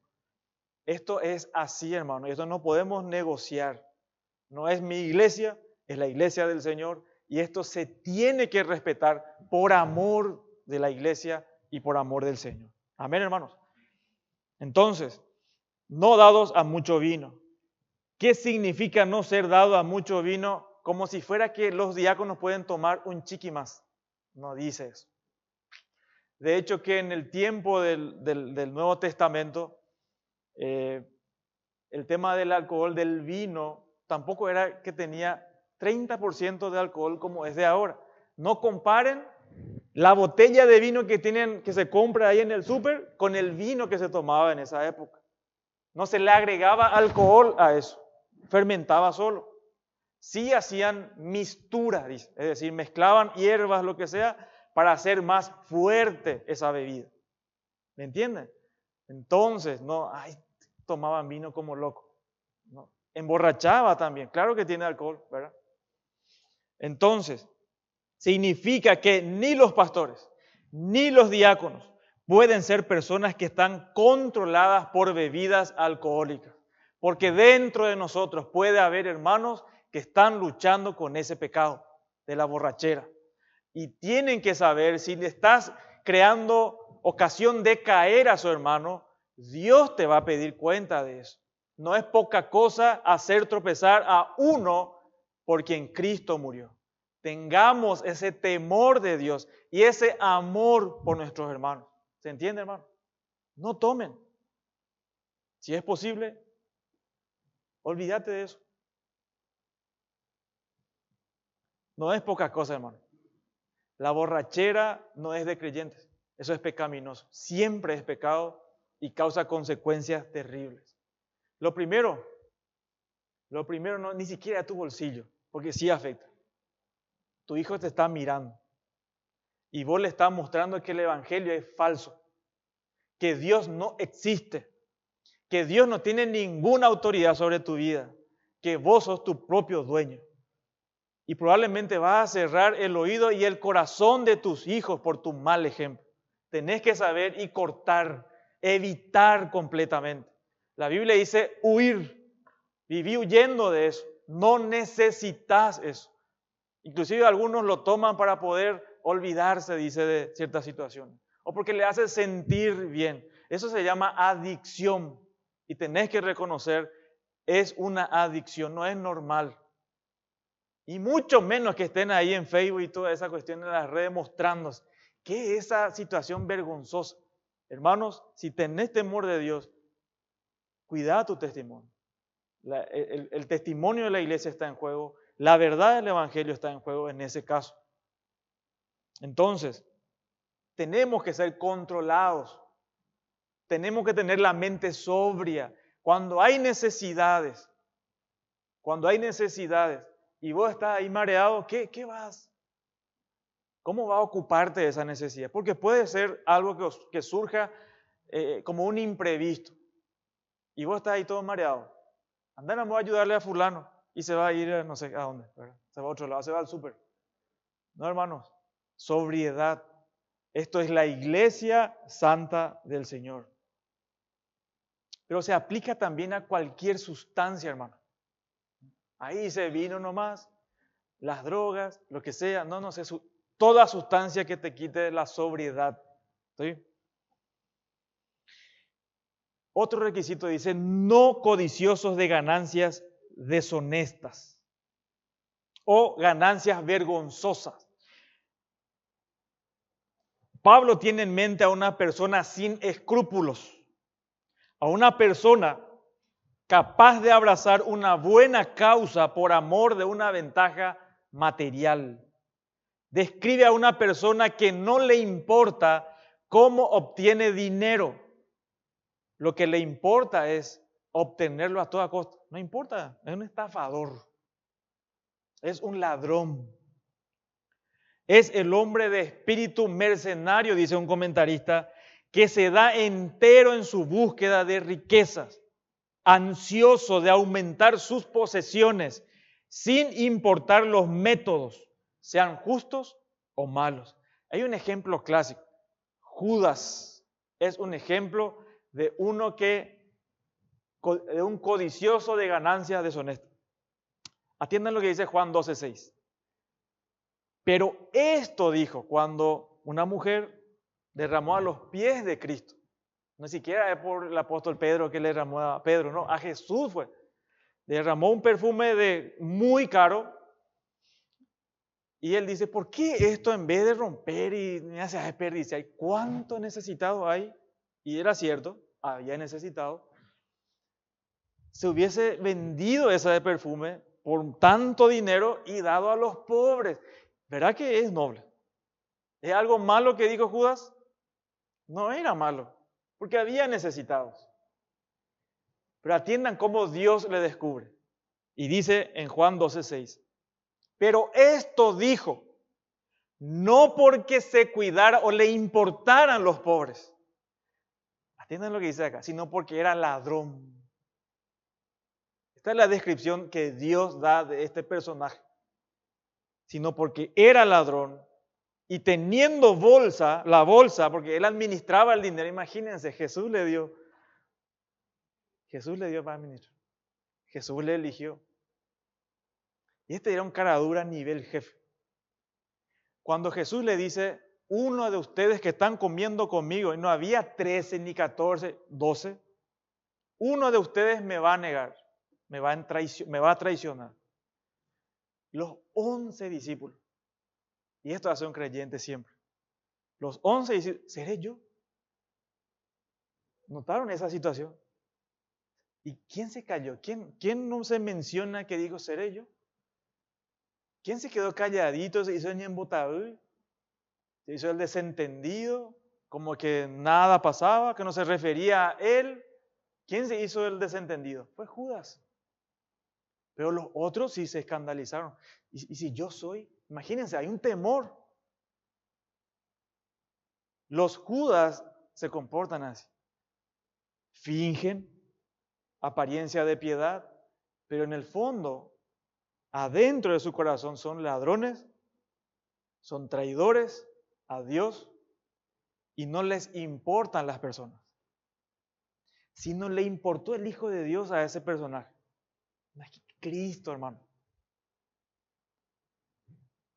Esto es así, hermano, y esto no podemos negociar. No es mi iglesia, es la iglesia del Señor, y esto se tiene que respetar por amor de la iglesia y por amor del Señor. Amén, hermanos. Entonces, no dados a mucho vino. ¿Qué significa no ser dado a mucho vino? Como si fuera que los diáconos pueden tomar un chiqui más. No dice eso. De hecho, que en el tiempo del Nuevo Testamento, el tema del alcohol, del vino, tampoco era que tenía 30% de alcohol como es de ahora. No comparen la botella de vino que se compra ahí en el súper con el vino que se tomaba en esa época. No se le agregaba alcohol a eso, fermentaba solo. Sí hacían mistura, es decir, mezclaban hierbas, lo que sea, para hacer más fuerte esa bebida. ¿Me entienden? Entonces, no, tomaban vino como loco. No. Emborrachaba también, claro que tiene alcohol, ¿verdad? Entonces, significa que ni los pastores, ni los diáconos pueden ser personas que están controladas por bebidas alcohólicas. Porque dentro de nosotros puede haber hermanos que están luchando con ese pecado de la borrachera. Y tienen que saber, si le estás creando ocasión de caer a su hermano, Dios te va a pedir cuenta de eso. No es poca cosa hacer tropezar a uno por quien Cristo murió. Tengamos ese temor de Dios y ese amor por nuestros hermanos. ¿Se entiende, hermano? No tomen. Si es posible, olvídate de eso. No es poca cosa, hermano. La borrachera no es de creyentes. Eso es pecaminoso. Siempre es pecado y causa consecuencias terribles. Lo primero no, ni siquiera tu bolsillo, porque sí afecta. Tu hijo te está mirando y vos le estás mostrando que el evangelio es falso, que Dios no existe, que Dios no tiene ninguna autoridad sobre tu vida, que vos sos tu propio dueño. Y probablemente vas a cerrar el oído y el corazón de tus hijos por tu mal ejemplo. Tenés que saber y cortar, evitar completamente. La Biblia dice huir, viví huyendo de eso. No necesitas eso. Inclusive algunos lo toman para poder olvidarse, dice, de ciertas situaciones. O porque le hace sentir bien. Eso se llama adicción. Y tenés que reconocer, es una adicción, no es normal. Y mucho menos que estén ahí en Facebook y toda esa cuestión en las redes mostrándose. ¿Qué es esa situación vergonzosa? Hermanos, si tenés temor de Dios, Cuida tu testimonio. El testimonio de la iglesia está en juego, la verdad del evangelio está en juego en ese caso. Entonces, tenemos que ser controlados, tenemos que tener la mente sobria. Cuando hay necesidades y vos estás ahí mareado, ¿qué vas? ¿Cómo va a ocuparte de esa necesidad? Porque puede ser algo que surja como un imprevisto y vos estás ahí todo mareado. Andá, vamos a ayudarle a fulano y se va a ir a no sé a dónde, ¿verdad? Se va a otro lado, se va al súper. No, hermanos, sobriedad. Esto es la iglesia santa del Señor. Pero se aplica también a cualquier sustancia, hermano. Ahí se vino nomás, las drogas, lo que sea, no sé, toda sustancia que te quite la sobriedad. ¿Sí? Otro requisito dice, no codiciosos de ganancias deshonestas o ganancias vergonzosas. Pablo tiene en mente a una persona sin escrúpulos, a una persona capaz de abrazar una buena causa por amor de una ventaja material. Describe a una persona que no le importa cómo obtiene dinero. Lo que le importa es obtenerlo a toda costa. No importa, es un estafador, es un ladrón. Es el hombre de espíritu mercenario, dice un comentarista, que se da entero en su búsqueda de riquezas, ansioso de aumentar sus posesiones, sin importar los métodos, sean justos o malos. Hay un ejemplo clásico. Judas es un ejemplo de un codicioso de ganancias deshonestas. Atiendan lo que dice Juan 12:6. Pero esto dijo cuando una mujer derramó a los pies de Cristo. No siquiera es por el apóstol Pedro que le derramó a Pedro, no, a Jesús fue. Derramó un perfume muy caro. Y él dice, ¿por qué esto en vez de romper y me hace desperdiciar? ¿Cuánto necesitado hay? Y era cierto, había necesitado. Se hubiese vendido ese perfume por tanto dinero y dado a los pobres. ¿Verdad que es noble? ¿Es algo malo que dijo Judas? No era malo, porque había necesitados. Pero atiendan cómo Dios le descubre. Y dice en Juan 12:6, pero esto dijo, no porque se cuidara o le importaran los pobres. Atiendan lo que dice acá, sino porque era ladrón. Esta es la descripción que Dios da de este personaje. Sino porque era ladrón y teniendo la bolsa, porque él administraba el dinero. Imagínense, Jesús le dio para administrar. Jesús le eligió. Y este era un cara dura a nivel jefe. Cuando Jesús le dice, uno de ustedes que están comiendo conmigo, y no había 13 ni 14, 12, uno de ustedes me va a negar, me va a traicionar. Los 11 discípulos, y esto hace un creyente siempre, los 11 discípulos, ¿seré yo? ¿Notaron esa situación? ¿Y quién se cayó? ¿Quién no se menciona que dijo, seré yo? ¿Quién se quedó calladito, se hizo el embotador? Se hizo el desentendido, como que nada pasaba, que no se refería a él. ¿Quién se hizo el desentendido? Fue Judas. Pero los otros sí se escandalizaron. ¿Y si yo soy? Imagínense, hay un temor. Los Judas se comportan así. Fingen apariencia de piedad, pero en el fondo, adentro de su corazón son ladrones, son traidores a Dios y no les importan las personas. Si no le importó el Hijo de Dios a ese personaje. Cristo, hermano.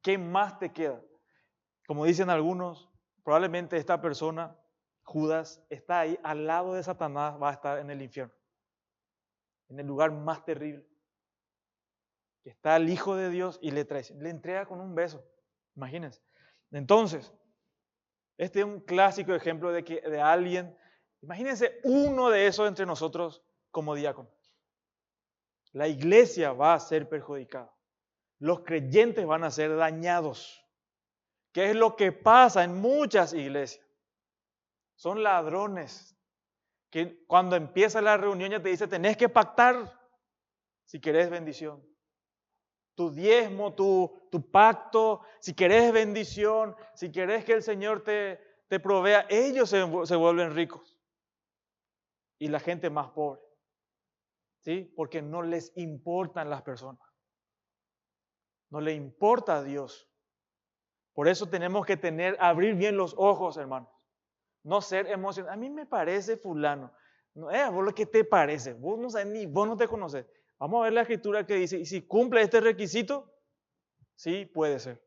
¿Qué más te queda? Como dicen algunos, probablemente esta persona, Judas, está ahí al lado de Satanás, va a estar en el infierno. En el lugar más terrible. Que está el Hijo de Dios y le entrega con un beso. Imagínense. Entonces, este es un clásico ejemplo de alguien, imagínense uno de esos entre nosotros como diácono. La iglesia va a ser perjudicada. Los creyentes van a ser dañados. ¿Qué es lo que pasa en muchas iglesias? Son ladrones que cuando empieza la reunión ya te dice, tenés que pactar si querés bendición. Tu diezmo, tu pacto, si querés bendición, si querés que el Señor te provea, ellos se vuelven ricos. Y la gente más pobre. ¿Sí? Porque no les importan las personas. No le importa a Dios. Por eso tenemos que abrir bien los ojos, hermanos. No ser emocionados. A mí me parece fulano. No, vos lo que te parece. Vos no sabes ni vos no te conoces. Vamos a ver la escritura que dice, y si cumple este requisito, sí, puede ser.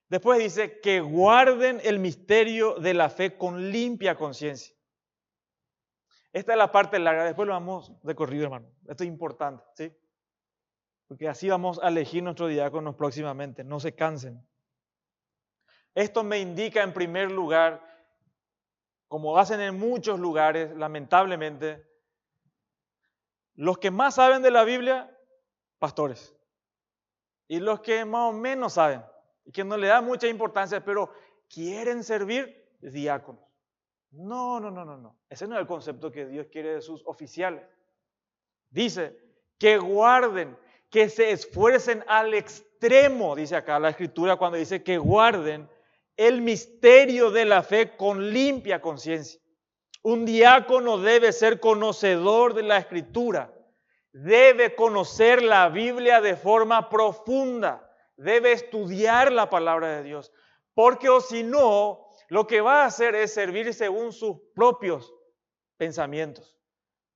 Después dice que guarden el misterio de la fe con limpia conciencia. Esta es la parte larga, después lo vamos de corrido, hermano. Esto es importante, ¿sí? Porque así vamos a elegir nuestros diáconos próximamente, no se cansen. Esto me indica en primer lugar, como hacen en muchos lugares, lamentablemente, los que más saben de la Biblia, pastores. Y los que más o menos saben, y que no le dan mucha importancia, pero quieren servir, diáconos. No. Ese no es el concepto que Dios quiere de sus oficiales. Dice que guarden, que se esfuercen al extremo, dice acá la Escritura cuando dice que guarden el misterio de la fe con limpia conciencia. Un diácono debe ser conocedor de la Escritura, debe conocer la Biblia de forma profunda, debe estudiar la palabra de Dios, porque o si no, lo que va a hacer es servir según sus propios pensamientos.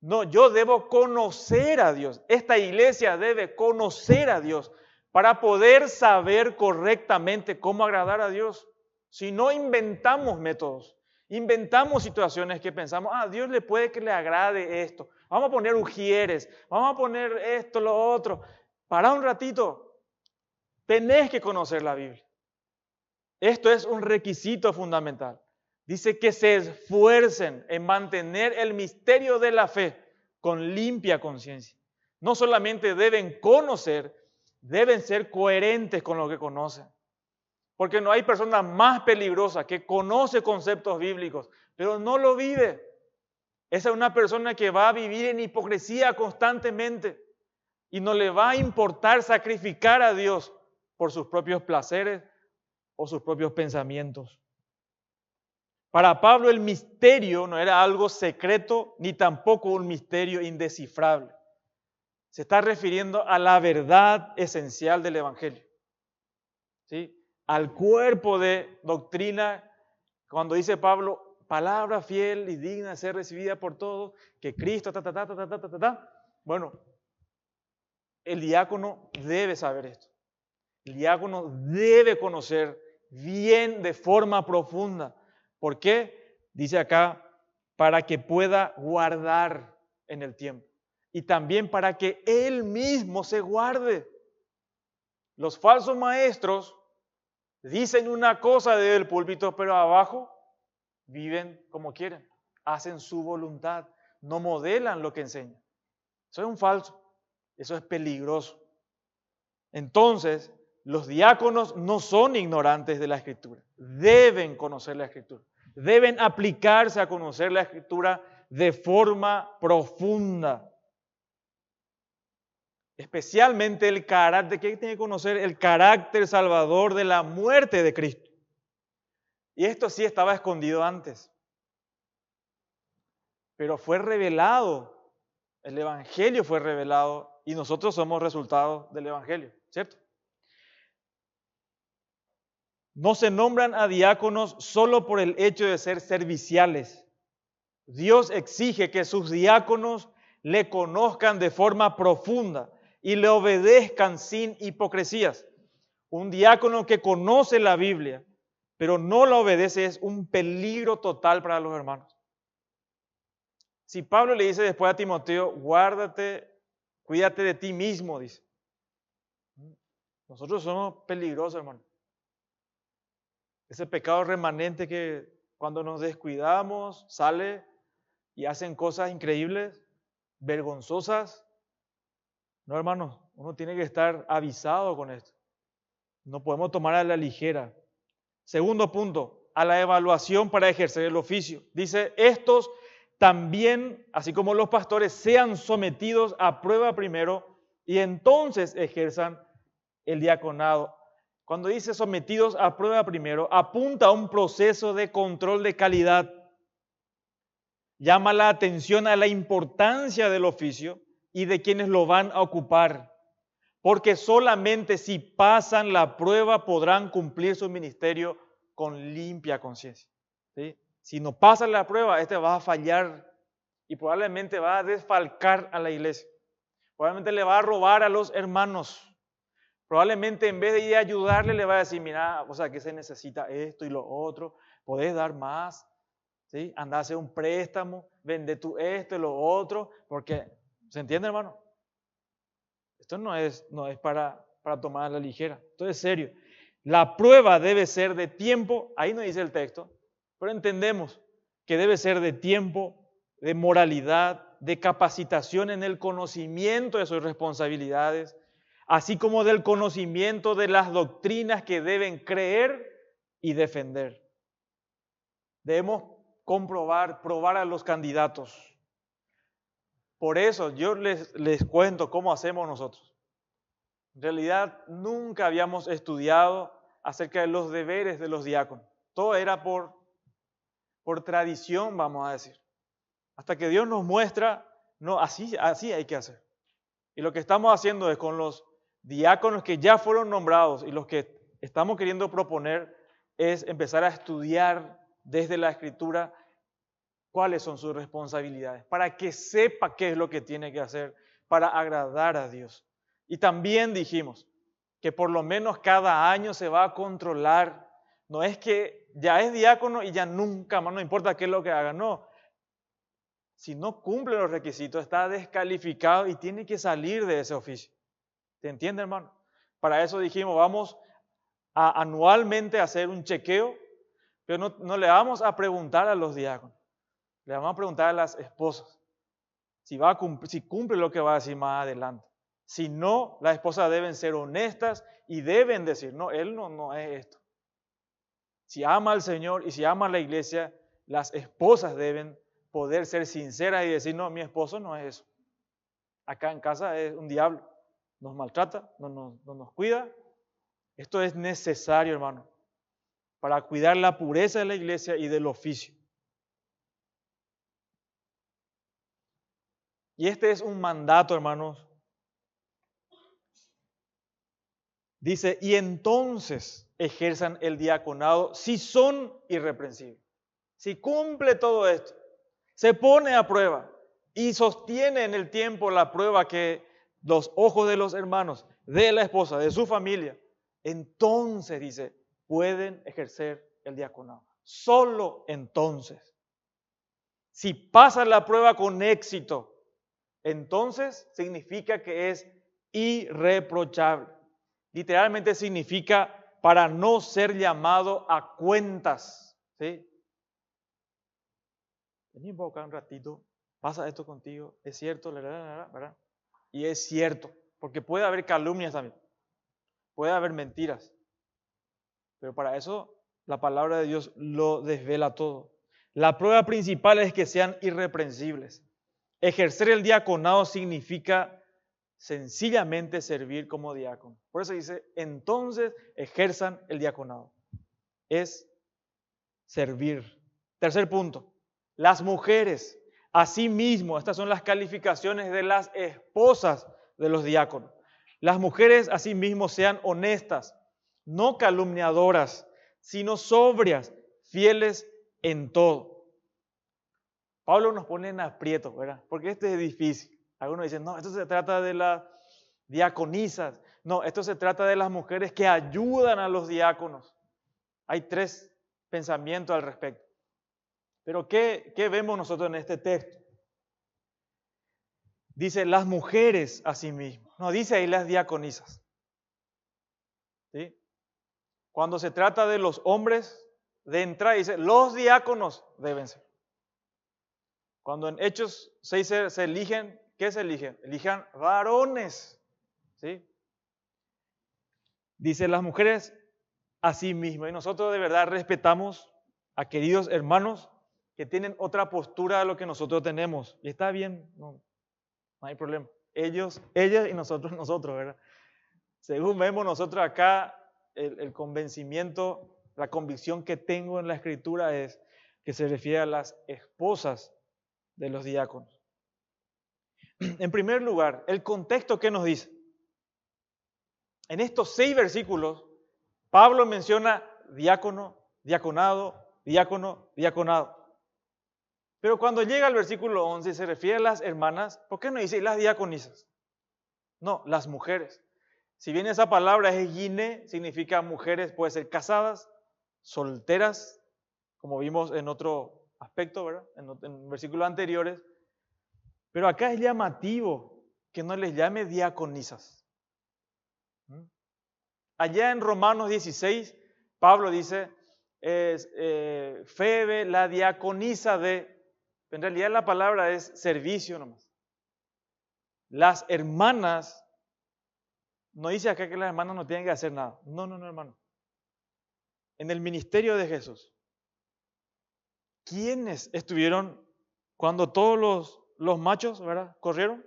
No, yo debo conocer a Dios. Esta iglesia debe conocer a Dios para poder saber correctamente cómo agradar a Dios. Si no inventamos métodos, inventamos situaciones que pensamos, a Dios le puede que le agrade esto. Vamos a poner ujieres, vamos a poner esto, lo otro. Para un ratito, tenés que conocer la Biblia. Esto es un requisito fundamental. Dice que se esfuercen en mantener el misterio de la fe con limpia conciencia. No solamente deben conocer, deben ser coherentes con lo que conocen. Porque no hay persona más peligrosa que conoce conceptos bíblicos, pero no lo vive. Esa es una persona que va a vivir en hipocresía constantemente y no le va a importar sacrificar a Dios por sus propios placeres o sus propios pensamientos. Para Pablo el misterio no era algo secreto ni tampoco un misterio indescifrable. Se está refiriendo a la verdad esencial del Evangelio. ¿Sí? Al cuerpo de doctrina, cuando dice Pablo, palabra fiel y digna de ser recibida por todos, que Cristo, Bueno, el diácono debe saber esto. El diácono debe conocer bien de forma profunda. ¿Por qué? Dice acá, para que pueda guardar en el tiempo. Y también para que él mismo se guarde. Los falsos maestros dicen una cosa desde el púlpito, pero abajo viven como quieren. Hacen su voluntad. No modelan lo que enseñan. Eso es un falso. Eso es peligroso. Entonces, los diáconos no son ignorantes de la Escritura, deben conocer la Escritura, deben aplicarse a conocer la Escritura de forma profunda. Especialmente el carácter, que tiene que conocer el carácter salvador de la muerte de Cristo. Y esto sí estaba escondido antes, pero fue revelado, el Evangelio fue revelado y nosotros somos resultado del Evangelio, ¿cierto? No se nombran a diáconos solo por el hecho de ser serviciales. Dios exige que sus diáconos le conozcan de forma profunda y le obedezcan sin hipocresías. Un diácono que conoce la Biblia, pero no la obedece, es un peligro total para los hermanos. Si Pablo le dice después a Timoteo, guárdate, cuídate de ti mismo, dice. Nosotros somos peligrosos, hermano. Ese pecado remanente que cuando nos descuidamos sale y hacen cosas increíbles, vergonzosas. No, hermanos, uno tiene que estar avisado con esto. No podemos tomar a la ligera. Segundo punto, a la evaluación para ejercer el oficio. Dice, estos también, así como los pastores, sean sometidos a prueba primero y entonces ejerzan el diaconado. Cuando dice sometidos a prueba primero, apunta a un proceso de control de calidad. Llama la atención a la importancia del oficio y de quienes lo van a ocupar, porque solamente si pasan la prueba podrán cumplir su ministerio con limpia conciencia. ¿Sí? Si no pasan la prueba, va a fallar y probablemente va a desfalcar a la iglesia. Probablemente le va a robar a los hermanos. Probablemente en vez de ir a ayudarle, le va a decir, mira, o sea, que se necesita esto y lo otro, podés dar más, ¿sí? Anda a hacer un préstamo, vende tú esto y lo otro, porque, ¿se entiende, hermano? Esto no es para tomar a la ligera, esto es serio. La prueba debe ser de tiempo, ahí no dice el texto, pero entendemos que debe ser de tiempo, de moralidad, de capacitación en el conocimiento de sus responsabilidades, así como del conocimiento de las doctrinas que deben creer y defender. Debemos probar a los candidatos. Por eso yo les cuento cómo hacemos nosotros. En realidad nunca habíamos estudiado acerca de los deberes de los diáconos. Todo era por tradición, vamos a decir. Hasta que Dios nos muestra, no, así hay que hacer. Y lo que estamos haciendo es con los diáconos que ya fueron nombrados y los que estamos queriendo proponer es empezar a estudiar desde la Escritura cuáles son sus responsabilidades, para que sepa qué es lo que tiene que hacer para agradar a Dios. Y también dijimos que por lo menos cada año se va a controlar. No es que ya es diácono y ya nunca más, no importa qué es lo que haga, no. Si no cumple los requisitos, está descalificado y tiene que salir de ese oficio. ¿Te entiende, hermano? Para eso dijimos, vamos a anualmente hacer un chequeo, pero no le vamos a preguntar a los diáconos, le vamos a preguntar a las esposas si cumple lo que va a decir más adelante. Si no, las esposas deben ser honestas y deben decir, no, él no es esto. Si ama al Señor y si ama a la iglesia, las esposas deben poder ser sinceras y decir, no, mi esposo no es eso. Acá en casa es un diablo, nos maltrata, no nos cuida. Esto es necesario, hermano, para cuidar la pureza de la iglesia y del oficio. Y este es un mandato, hermanos. Dice, y entonces ejerzan el diaconado si son irreprensibles. Si cumple todo esto, se pone a prueba y sostiene en el tiempo la prueba que los ojos de los hermanos, de la esposa, de su familia, entonces, dice, pueden ejercer el diaconado. Solo entonces. Si pasan la prueba con éxito, entonces significa que es irreprochable. Literalmente significa para no ser llamado a cuentas. ¿Sí? Vení por acá un ratito, pasa esto contigo, es cierto, ¿verdad? Y es cierto, porque puede haber calumnias también, puede haber mentiras, pero para eso la palabra de Dios lo desvela todo. La prueba principal es que sean irreprensibles. Ejercer el diaconado significa sencillamente servir como diácono. Por eso dice, entonces ejerzan el diaconado. Es servir. Tercer punto, las mujeres, asimismo, estas son las calificaciones de las esposas de los diáconos. Las mujeres asimismo sean honestas, no calumniadoras, sino sobrias, fieles en todo. Pablo nos pone en aprieto, ¿verdad? Porque este es difícil. Algunos dicen, no, esto se trata de las diaconisas. No, esto se trata de las mujeres que ayudan a los diáconos. Hay tres pensamientos al respecto. Pero ¿qué vemos nosotros en este texto? Dice las mujeres a sí mismas. No dice ahí las diaconisas. ¿Sí? Cuando se trata de los hombres, de entrada dice los diáconos deben ser. Cuando en Hechos 6 se eligen ¿qué se elige? Elijan varones. ¿Sí? Dice las mujeres a sí mismas. Y nosotros de verdad respetamos a queridos hermanos que tienen otra postura de lo que nosotros tenemos. Y está bien, no hay problema. Ellos, ellas y nosotros, ¿verdad? Según vemos nosotros acá, el convencimiento, la convicción que tengo en la Escritura es que se refiere a las esposas de los diáconos. En primer lugar, el contexto que nos dice. En estos 6 versículos, Pablo menciona diácono, diaconado, diácono, diaconado. Pero cuando llega al versículo 11 y se refiere a las hermanas, ¿por qué no dice las diaconisas? No, las mujeres. Si bien esa palabra es gine, significa mujeres, puede ser casadas, solteras, como vimos en otro aspecto, ¿verdad? En versículos anteriores. Pero acá es llamativo que no les llame diaconisas. Allá en Romanos 16, Pablo dice, Febe, la diaconisa de... En realidad la palabra es servicio nomás. Las hermanas, no dice acá que las hermanas no tienen que hacer nada. No, hermano. En el ministerio de Jesús, ¿quiénes estuvieron cuando todos los machos, ¿verdad?, corrieron?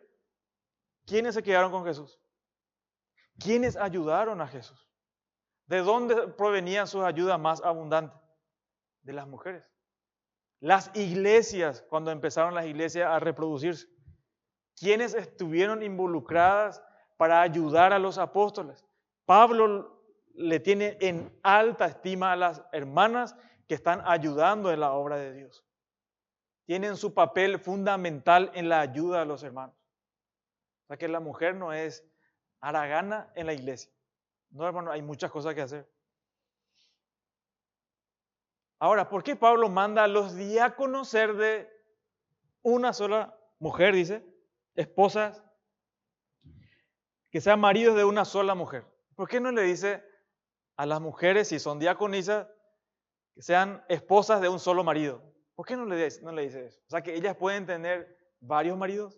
¿Quiénes se quedaron con Jesús? ¿Quiénes ayudaron a Jesús? ¿De dónde provenían sus ayudas más abundantes? De las mujeres. Las iglesias, cuando empezaron las iglesias a reproducirse, ¿quiénes estuvieron involucradas para ayudar a los apóstoles? Pablo le tiene en alta estima a las hermanas que están ayudando en la obra de Dios. Tienen su papel fundamental en la ayuda a los hermanos. O sea que la mujer no es haragana en la iglesia. No, hermano, hay muchas cosas que hacer. Ahora, ¿por qué Pablo manda a los diáconos ser de una sola mujer, dice? Esposas, que sean maridos de una sola mujer. ¿Por qué no le dice a las mujeres, si son diaconisas, que sean esposas de un solo marido? ¿Por qué no le dice eso? O sea, que ellas pueden tener varios maridos.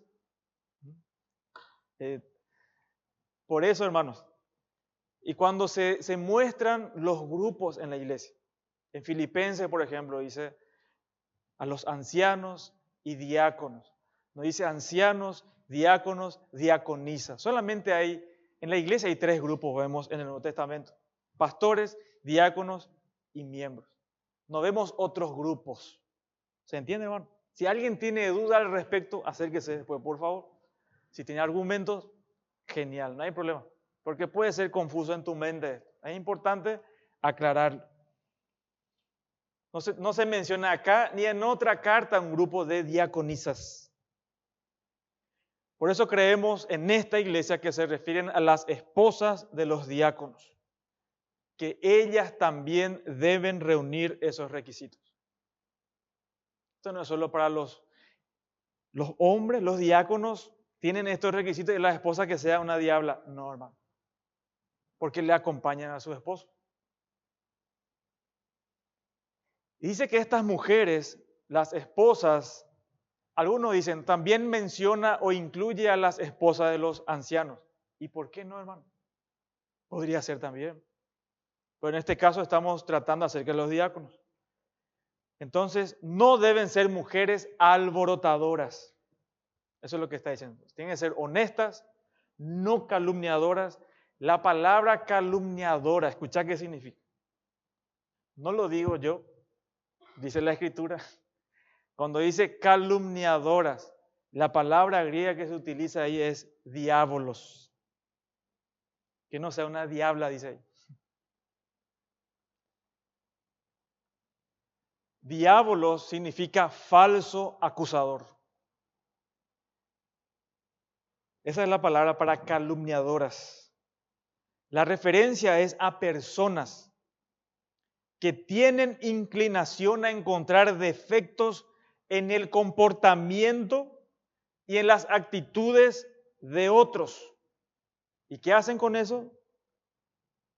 Por eso, hermanos, y cuando se muestran los grupos en la iglesia, en Filipenses, por ejemplo, dice a los ancianos y diáconos. No dice ancianos, diáconos, diaconisas. Solamente en la iglesia hay 3 grupos, vemos en el Nuevo Testamento. Pastores, diáconos y miembros. No vemos otros grupos. ¿Se entiende, hermano? Si alguien tiene duda al respecto, acérquese después, por favor. Si tiene argumentos, genial, no hay problema. Porque puede ser confuso en tu mente. Es importante aclararlo. No se menciona acá ni en otra carta un grupo de diaconisas. Por eso creemos en esta iglesia que se refieren a las esposas de los diáconos, que ellas también deben reunir esos requisitos. Esto no es solo para los hombres, los diáconos tienen estos requisitos y la esposa que sea una diabla. No, hermano, porque le acompañan a su esposo. Dice que estas mujeres, las esposas, algunos dicen, también menciona o incluye a las esposas de los ancianos. ¿Y por qué no, hermano? Podría ser también. Pero en este caso estamos tratando acerca de los diáconos. Entonces, no deben ser mujeres alborotadoras. Eso es lo que está diciendo. Tienen que ser honestas, no calumniadoras. La palabra calumniadora, ¿escuchá qué significa? No lo digo yo, dice la Escritura. Cuando dice calumniadoras, la palabra griega que se utiliza ahí es diabolos. Que no sea una diabla, dice ahí. Diabolos significa falso acusador. Esa es la palabra para calumniadoras. La referencia es a personas que tienen inclinación a encontrar defectos en el comportamiento y en las actitudes de otros. ¿Y qué hacen con eso?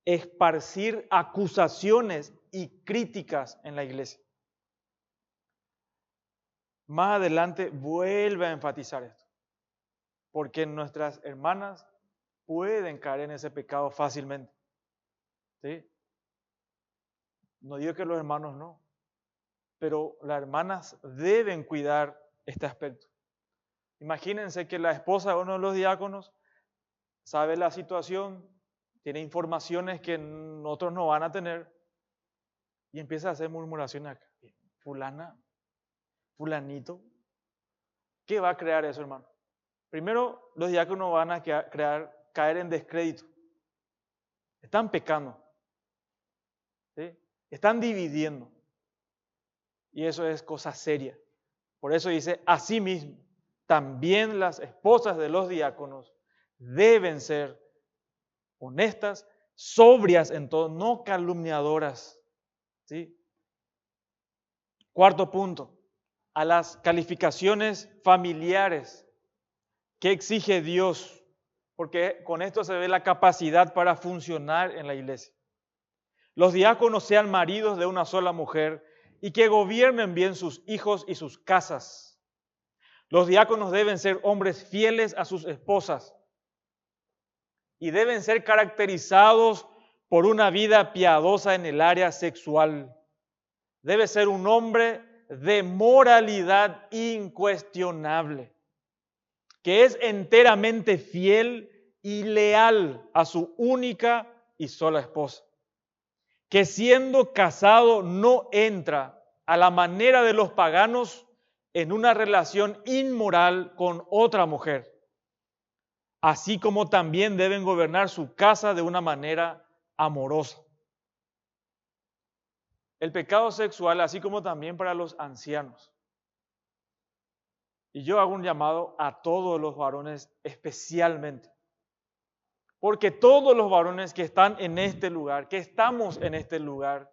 Esparcir acusaciones y críticas en la iglesia. Más adelante vuelve a enfatizar esto. porque nuestras hermanas pueden caer en ese pecado fácilmente. ¿Sí? No digo que los hermanos no, pero las hermanas deben cuidar este aspecto. Imagínense que la esposa de uno de los diáconos sabe la situación, tiene informaciones que otros no van a tener y empieza a hacer murmuraciones acá. Fulana, fulanito, ¿qué va a crear eso, hermano? Primero, los diáconos van a caer en descrédito. Están pecando. ¿Sí? Están dividiendo. Y eso es cosa seria. Por eso dice, asimismo, también las esposas de los diáconos deben ser honestas, sobrias en todo, no calumniadoras. ¿Sí? Cuarto punto, a las calificaciones familiares que exige Dios, porque con esto se ve la capacidad para funcionar en la iglesia. Los diáconos sean maridos de una sola mujer y que gobiernen bien sus hijos y sus casas. Los diáconos deben ser hombres fieles a sus esposas y deben ser caracterizados por una vida piadosa en el área sexual. Debe ser un hombre de moralidad incuestionable, que es enteramente fiel y leal a su única y sola esposa, que siendo casado no entra a la manera de los paganos en una relación inmoral con otra mujer, así como también deben gobernar su casa de una manera amorosa. El pecado sexual, así como también para los ancianos. Y yo hago un llamado a todos los varones especialmente. Porque todos los varones que están en este lugar, que estamos en este lugar,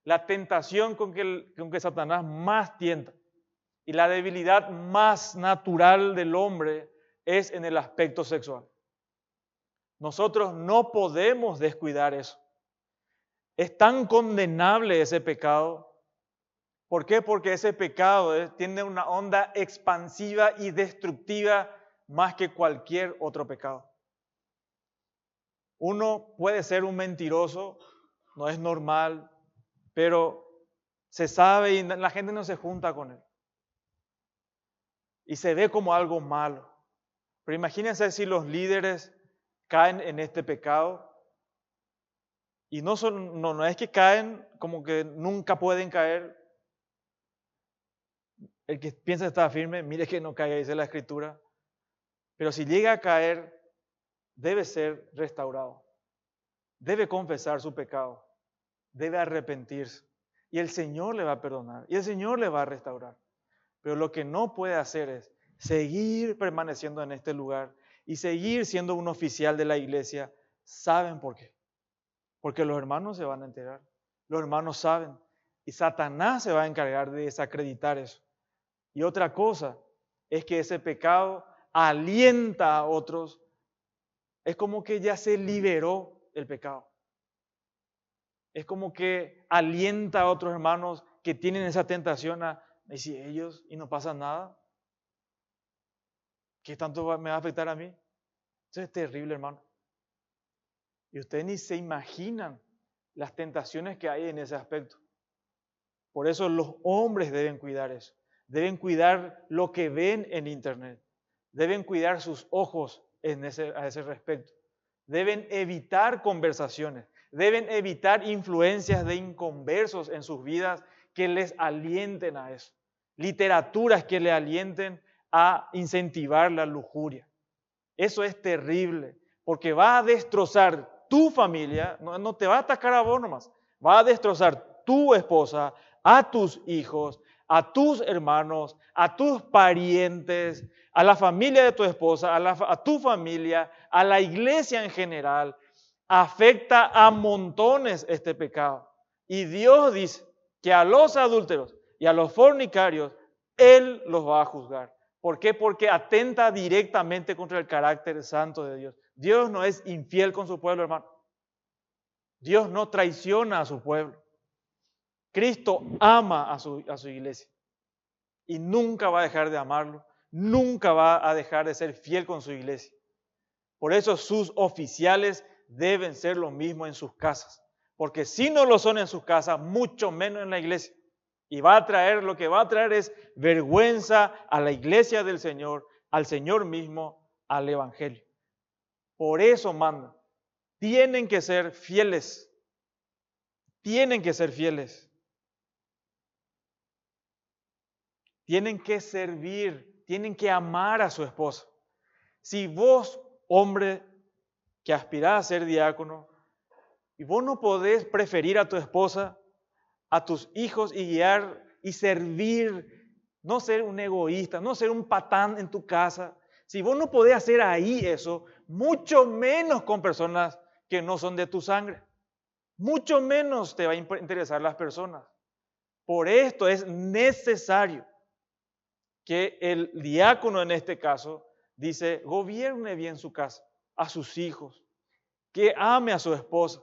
la tentación con que Satanás más tienta y la debilidad más natural del hombre es en el aspecto sexual. Nosotros no podemos descuidar eso. Es tan condenable ese pecado. ¿Por qué? Porque ese pecado tiene una onda expansiva y destructiva más que cualquier otro pecado. Uno puede ser un mentiroso, no es normal, pero se sabe y la gente no se junta con él. Y se ve como algo malo. Pero imagínense si los líderes caen en este pecado. Y no es que caen como que nunca pueden caer. El que piensa estar firme, mire que no caiga, dice la Escritura. Pero si llega a caer, debe ser restaurado. Debe confesar su pecado. Debe arrepentirse. Y el Señor le va a perdonar. Y el Señor le va a restaurar. Pero lo que no puede hacer es seguir permaneciendo en este lugar y seguir siendo un oficial de la iglesia. ¿Saben por qué? Porque los hermanos se van a enterar. Los hermanos saben. Y Satanás se va a encargar de desacreditar eso. Y otra cosa es que ese pecado alienta a otros. Es como que ya se liberó el pecado. Es como que alienta a otros hermanos que tienen esa tentación a decir ellos y no pasa nada. ¿Qué tanto me va a afectar a mí? Eso es terrible, hermano. Y ustedes ni se imaginan las tentaciones que hay en ese aspecto. Por eso los hombres deben cuidar eso. Deben cuidar lo que ven en internet. Deben cuidar sus ojos a ese respecto. Deben evitar conversaciones. Deben evitar influencias de inconversos en sus vidas que les alienten a eso. Literaturas que le alienten a incentivar la lujuria. Eso es terrible, porque va a destrozar tu familia, no te va a atacar a vos nomás, va a destrozar tu esposa, a tus hijos, a tus hermanos, a tus parientes, a la familia de tu esposa, a tu familia, a la iglesia en general. Afecta a montones este pecado. Y Dios dice que a los adúlteros y a los fornicarios, Él los va a juzgar. ¿Por qué? Porque atenta directamente contra el carácter santo de Dios. Dios no es infiel con su pueblo, hermano. Dios no traiciona a su pueblo. Cristo ama a su iglesia y nunca va a dejar de amarlo, nunca va a dejar de ser fiel con su iglesia. Por eso sus oficiales deben ser lo mismo en sus casas. Porque si no lo son en sus casas, mucho menos en la iglesia. Y lo que va a traer es vergüenza a la iglesia del Señor, al Señor mismo, al Evangelio. Por eso mandan. Tienen que ser fieles. Tienen que ser fieles. Tienen que servir, tienen que amar a su esposa. Si vos, hombre, que aspirás a ser diácono, y vos no podés preferir a tu esposa, a tus hijos y guiar y servir, no ser un egoísta, no ser un patán en tu casa. Si vos no podés hacer ahí eso, mucho menos con personas que no son de tu sangre. Mucho menos te va a interesar las personas. Por esto es necesario que el diácono en este caso dice, gobierne bien su casa, a sus hijos, que ame a su esposa.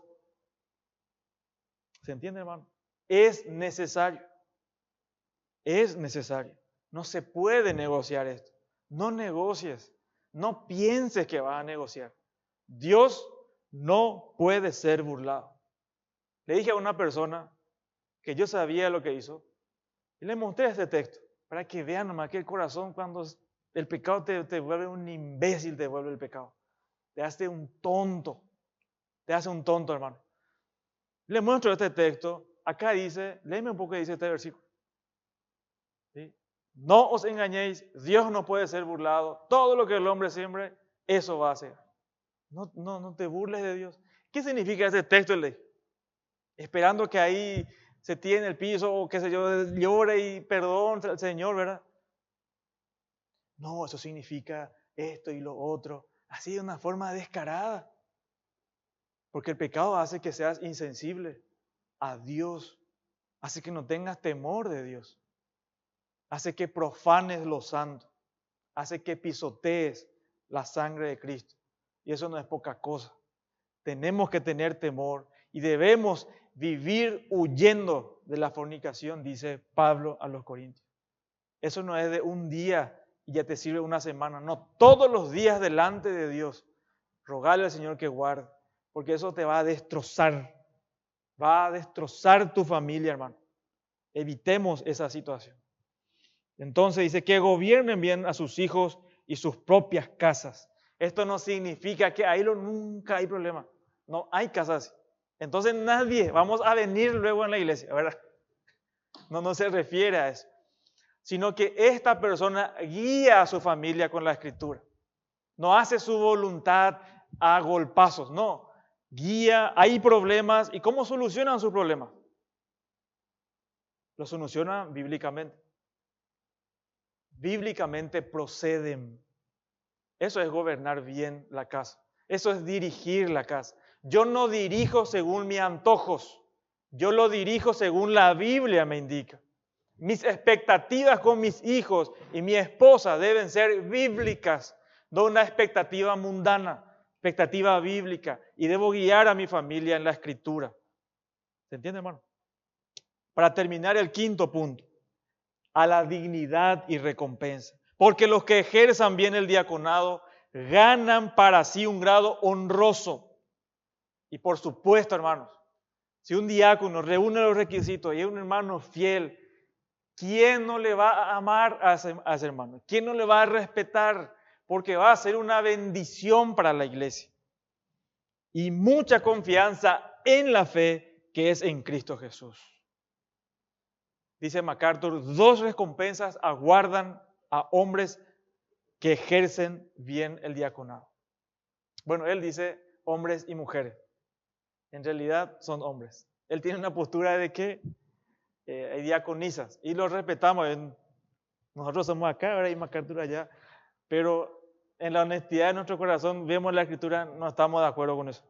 ¿Se entiende, hermano? Es necesario. Es necesario. No se puede negociar esto. No negocies. No pienses que vas a negociar. Dios no puede ser burlado. Le dije a una persona que yo sabía lo que hizo y le mostré este texto para que vean nomás que el corazón cuando el pecado te vuelve un imbécil, te vuelve el pecado. Te hace un tonto. Te hace un tonto, hermano. Le muestro este texto. Acá dice, léeme un poco que dice este versículo. ¿Sí? No os engañéis, Dios no puede ser burlado. Todo lo que el hombre siembre, eso va a hacer. No te burles de Dios. ¿Qué significa ese texto? Esperando que ahí se tire en el piso o qué sé yo, llore y perdón al Señor, ¿verdad? No, eso significa esto y lo otro. Así de una forma descarada. Porque el pecado hace que seas insensible a Dios. Hace que no tengas temor de Dios. Hace que profanes lo santo. Hace que pisotees la sangre de Cristo. Y eso no es poca cosa. Tenemos que tener temor y debemos vivir huyendo de la fornicación, dice Pablo a los Corintios. Eso no es de un día y ya te sirve una semana. No, todos los días delante de Dios. Rogarle al Señor que guarde, porque eso te va a destrozar. Va a destrozar tu familia, hermano. Evitemos esa situación. Entonces dice que gobiernen bien a sus hijos y sus propias casas. Esto no significa que ahí nunca hay problema. No hay casas así. Entonces nadie, vamos a venir luego en la iglesia, ¿verdad? No se refiere a eso. Sino que esta persona guía a su familia con la escritura. No hace su voluntad a golpazos, no. Guía, hay problemas. ¿Y cómo solucionan sus problemas? Lo solucionan bíblicamente. Bíblicamente proceden. Eso es gobernar bien la casa. Eso es dirigir la casa. Yo no dirijo según mis antojos. Yo lo dirijo según la Biblia me indica. Mis expectativas con mis hijos y mi esposa deben ser bíblicas, no una expectativa mundana, expectativa bíblica. Y debo guiar a mi familia en la escritura. ¿Se entiende, hermano? Para terminar el quinto punto, a la dignidad y recompensa. Porque los que ejerzan bien el diaconado ganan para sí un grado honroso. Y por supuesto, hermanos, si un diácono reúne los requisitos y es un hermano fiel, ¿quién no le va a amar a ese hermano? ¿Quién no le va a respetar? Porque va a ser una bendición para la iglesia. Y mucha confianza en la fe que es en Cristo Jesús. Dice MacArthur, 2 recompensas aguardan a hombres que ejercen bien el diaconado. Bueno, él dice hombres y mujeres. En realidad son hombres. Él tiene una postura de que hay diaconisas y lo respetamos. Nosotros somos acá, ahora hay MacArthur allá, pero en la honestidad de nuestro corazón vemos la escritura, no estamos de acuerdo con eso.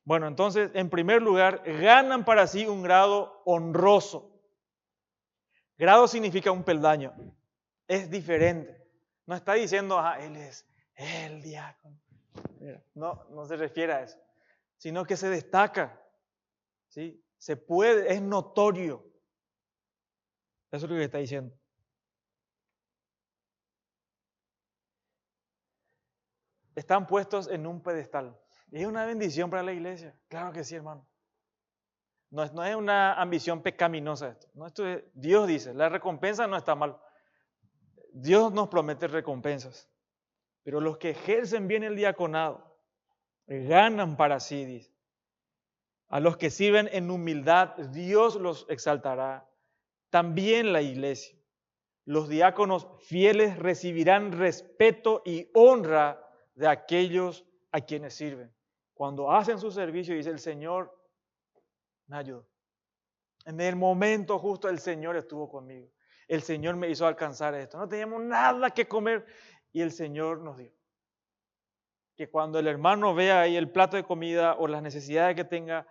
Bueno, entonces, en primer lugar, ganan para sí un grado honroso. Grado significa un peldaño. Es diferente. No está diciendo, él es el diácono. No se refiere a eso. Sino que se destaca. ¿Sí? Se puede, es notorio. Eso es lo que está diciendo. están puestos en un pedestal. ¿Es una bendición para la iglesia? Claro que sí, hermano. No es una ambición pecaminosa esto. No, Dios dice, la recompensa no está mal. Dios nos promete recompensas. Pero los que ejercen bien el diaconado, ganan para sí, dice. A los que sirven en humildad, Dios los exaltará. También la iglesia. Los diáconos fieles recibirán respeto y honra de aquellos a quienes sirven. Cuando hacen su servicio, dice el Señor, me ayudó. En el momento justo el Señor estuvo conmigo. El Señor me hizo alcanzar esto. No teníamos nada que comer y el Señor nos dio. Que cuando el hermano vea ahí el plato de comida o las necesidades que tenga,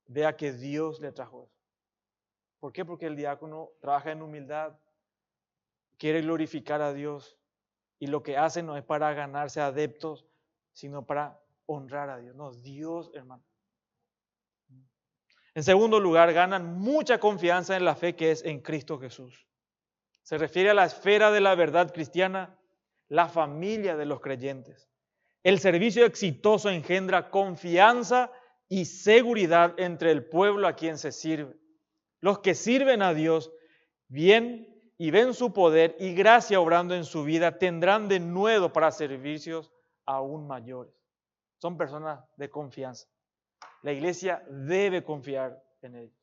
vea que Dios le trajo eso. ¿Por qué? Porque el diácono trabaja en humildad, quiere glorificar a Dios y lo que hace no es para ganarse adeptos, sino para honrar a Dios. No, Dios, hermano. En segundo lugar, ganan mucha confianza en la fe que es en Cristo Jesús. Se refiere a la esfera de la verdad cristiana, la familia de los creyentes. El servicio exitoso engendra confianza y seguridad entre el pueblo a quien se sirve. Los que sirven a Dios bien y ven su poder y gracia obrando en su vida tendrán denuedo para servicios aún mayores. Son personas de confianza. La iglesia debe confiar en ellos.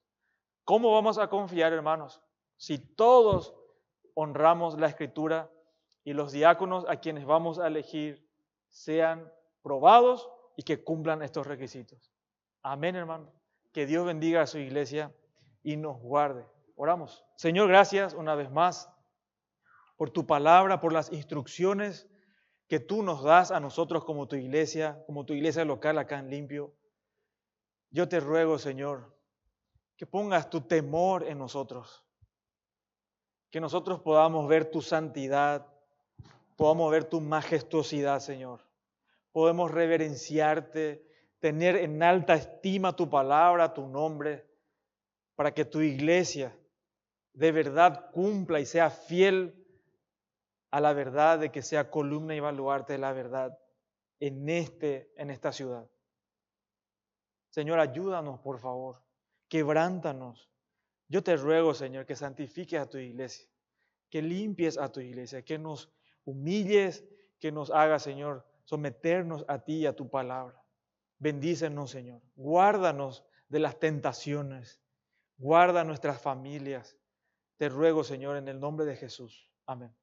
¿Cómo vamos a confiar, hermanos? Si todos honramos la Escritura y los diáconos a quienes vamos a elegir sean probados y que cumplan estos requisitos. Amén, hermano. Que Dios bendiga a su iglesia y nos guarde. Oramos. Señor, gracias una vez más por tu palabra, por las instrucciones que tú nos das a nosotros como tu iglesia local acá en Limpio. Yo te ruego, Señor, que pongas tu temor en nosotros, que nosotros podamos ver tu santidad, podamos ver tu majestuosidad, Señor. Podemos reverenciarte, tener en alta estima tu palabra, tu nombre, para que tu iglesia de verdad cumpla y sea fiel a la verdad, de que sea columna y baluarte de la verdad en esta ciudad. Señor, ayúdanos, por favor, quebrántanos. Yo te ruego, Señor, que santifiques a tu iglesia, que limpies a tu iglesia, que nos humilles, que nos hagas, Señor, someternos a ti y a tu palabra. Bendícenos, Señor. Guárdanos de las tentaciones. Guarda nuestras familias. Te ruego, Señor, en el nombre de Jesús. Amén.